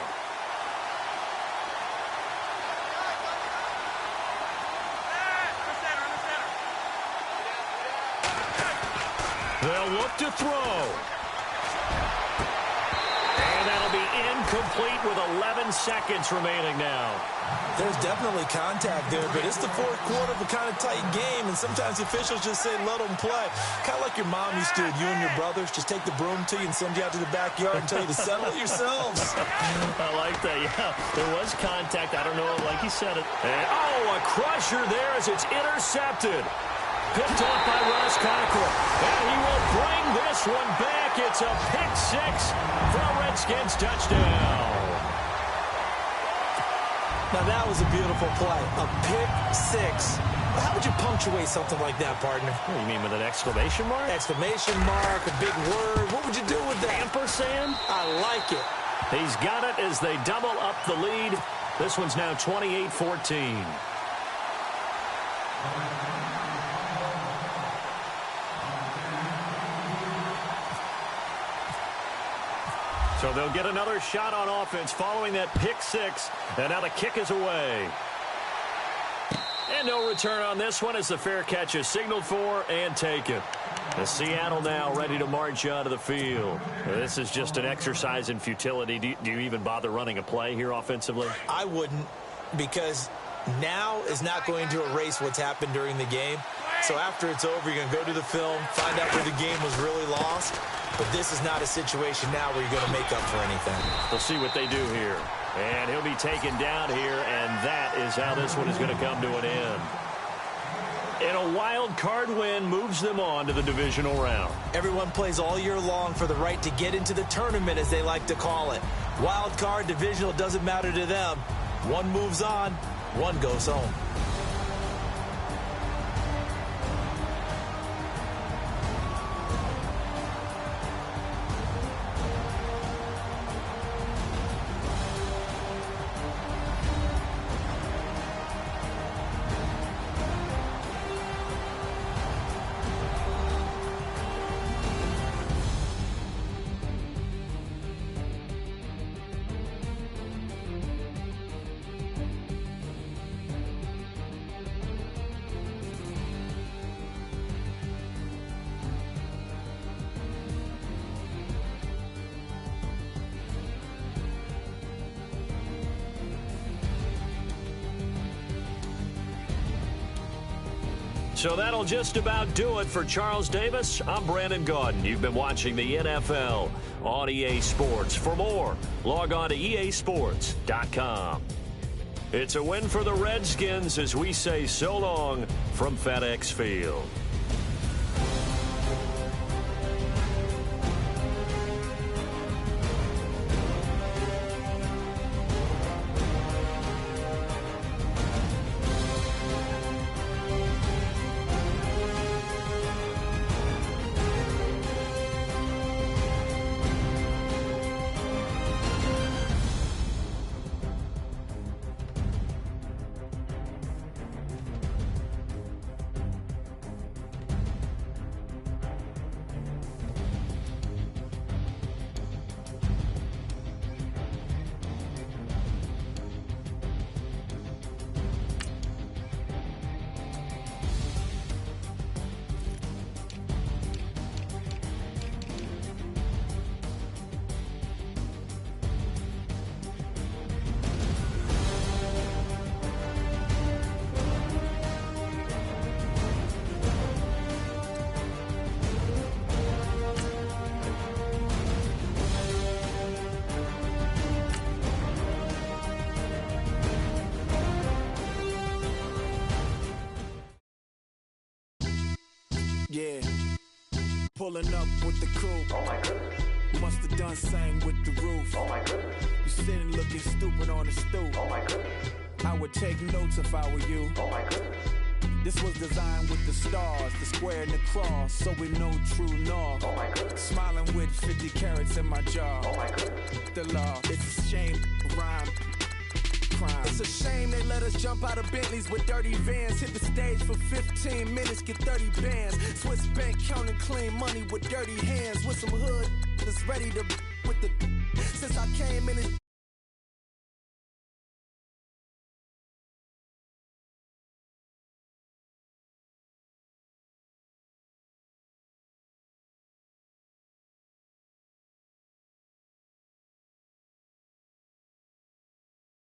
Speaker 3: They'll look to throw. And that'll be incomplete with 11 seconds remaining now.
Speaker 4: There's definitely contact there, but it's the 4th quarter of a kind of tight game, and sometimes the officials just say, let them play. Kind of like your mom used to, you and your brothers, just take the broom to you and send you out to the backyard and tell you to settle it yourselves.
Speaker 3: I like that, yeah. There was contact. I don't know, like you said it. And, oh, a crusher there as it's intercepted. Picked off by Ross Cockrell. And he will bring this one back. It's a pick 6 for a Redskins touchdown.
Speaker 4: Now, that was a beautiful play. A pick 6. How would you punctuate something like that, partner?
Speaker 3: What do you mean, with an exclamation mark?
Speaker 4: Exclamation mark, a big word. What would you do with that?
Speaker 3: Ampersand?
Speaker 4: I like it.
Speaker 3: He's got it as they double up the lead. This one's now 28-14. So they'll get another shot on offense following that pick 6. And now the kick is away. And no return on this one as the fair catch is signaled for and taken. The Seattle now ready to march onto the field. This is just an exercise in futility. Do you even bother running a play here offensively?
Speaker 4: I wouldn't, because now is not going to erase what's happened during the game. So after it's over, you're going to go to the film, find out where the game was really lost. But this is not a situation now where you're going to make up for anything.
Speaker 3: We'll see what they do here. And he'll be taken down here, and that is how this one is going to come to an end. And a wild card win moves them on to the divisional round.
Speaker 4: Everyone plays all year long for the right to get into the tournament, as they like to call it. Wild card, divisional, doesn't matter to them. One moves on, one goes home.
Speaker 3: So that'll just about do it for Charles Davis. I'm Brandon Gaudin. You've been watching the NFL on EA Sports. For more, log on to easports.com. It's a win for the Redskins as we say so long from FedEx Field.
Speaker 6: Yeah, pulling up with the crew.
Speaker 5: Oh my goodness.
Speaker 6: Must have done same with the roof.
Speaker 5: Oh my goodness.
Speaker 6: You sitting looking stupid on the stoop.
Speaker 5: Oh my goodness.
Speaker 6: I would take notes if I were you.
Speaker 5: Oh my goodness.
Speaker 6: This was designed with the stars, the square and the cross, so we know true north.
Speaker 5: Oh my goodness.
Speaker 6: Smiling with 50 carats in my jaw.
Speaker 5: Oh my goodness.
Speaker 6: The law, it's a shame, rhyme. Crime. It's a shame they let us jump out of Bentleys with dirty vans. Hit the stage for 15 minutes, get 30 bands. Swiss bank counting clean money with dirty hands. With some hood that's ready to with the. Since I came in, it's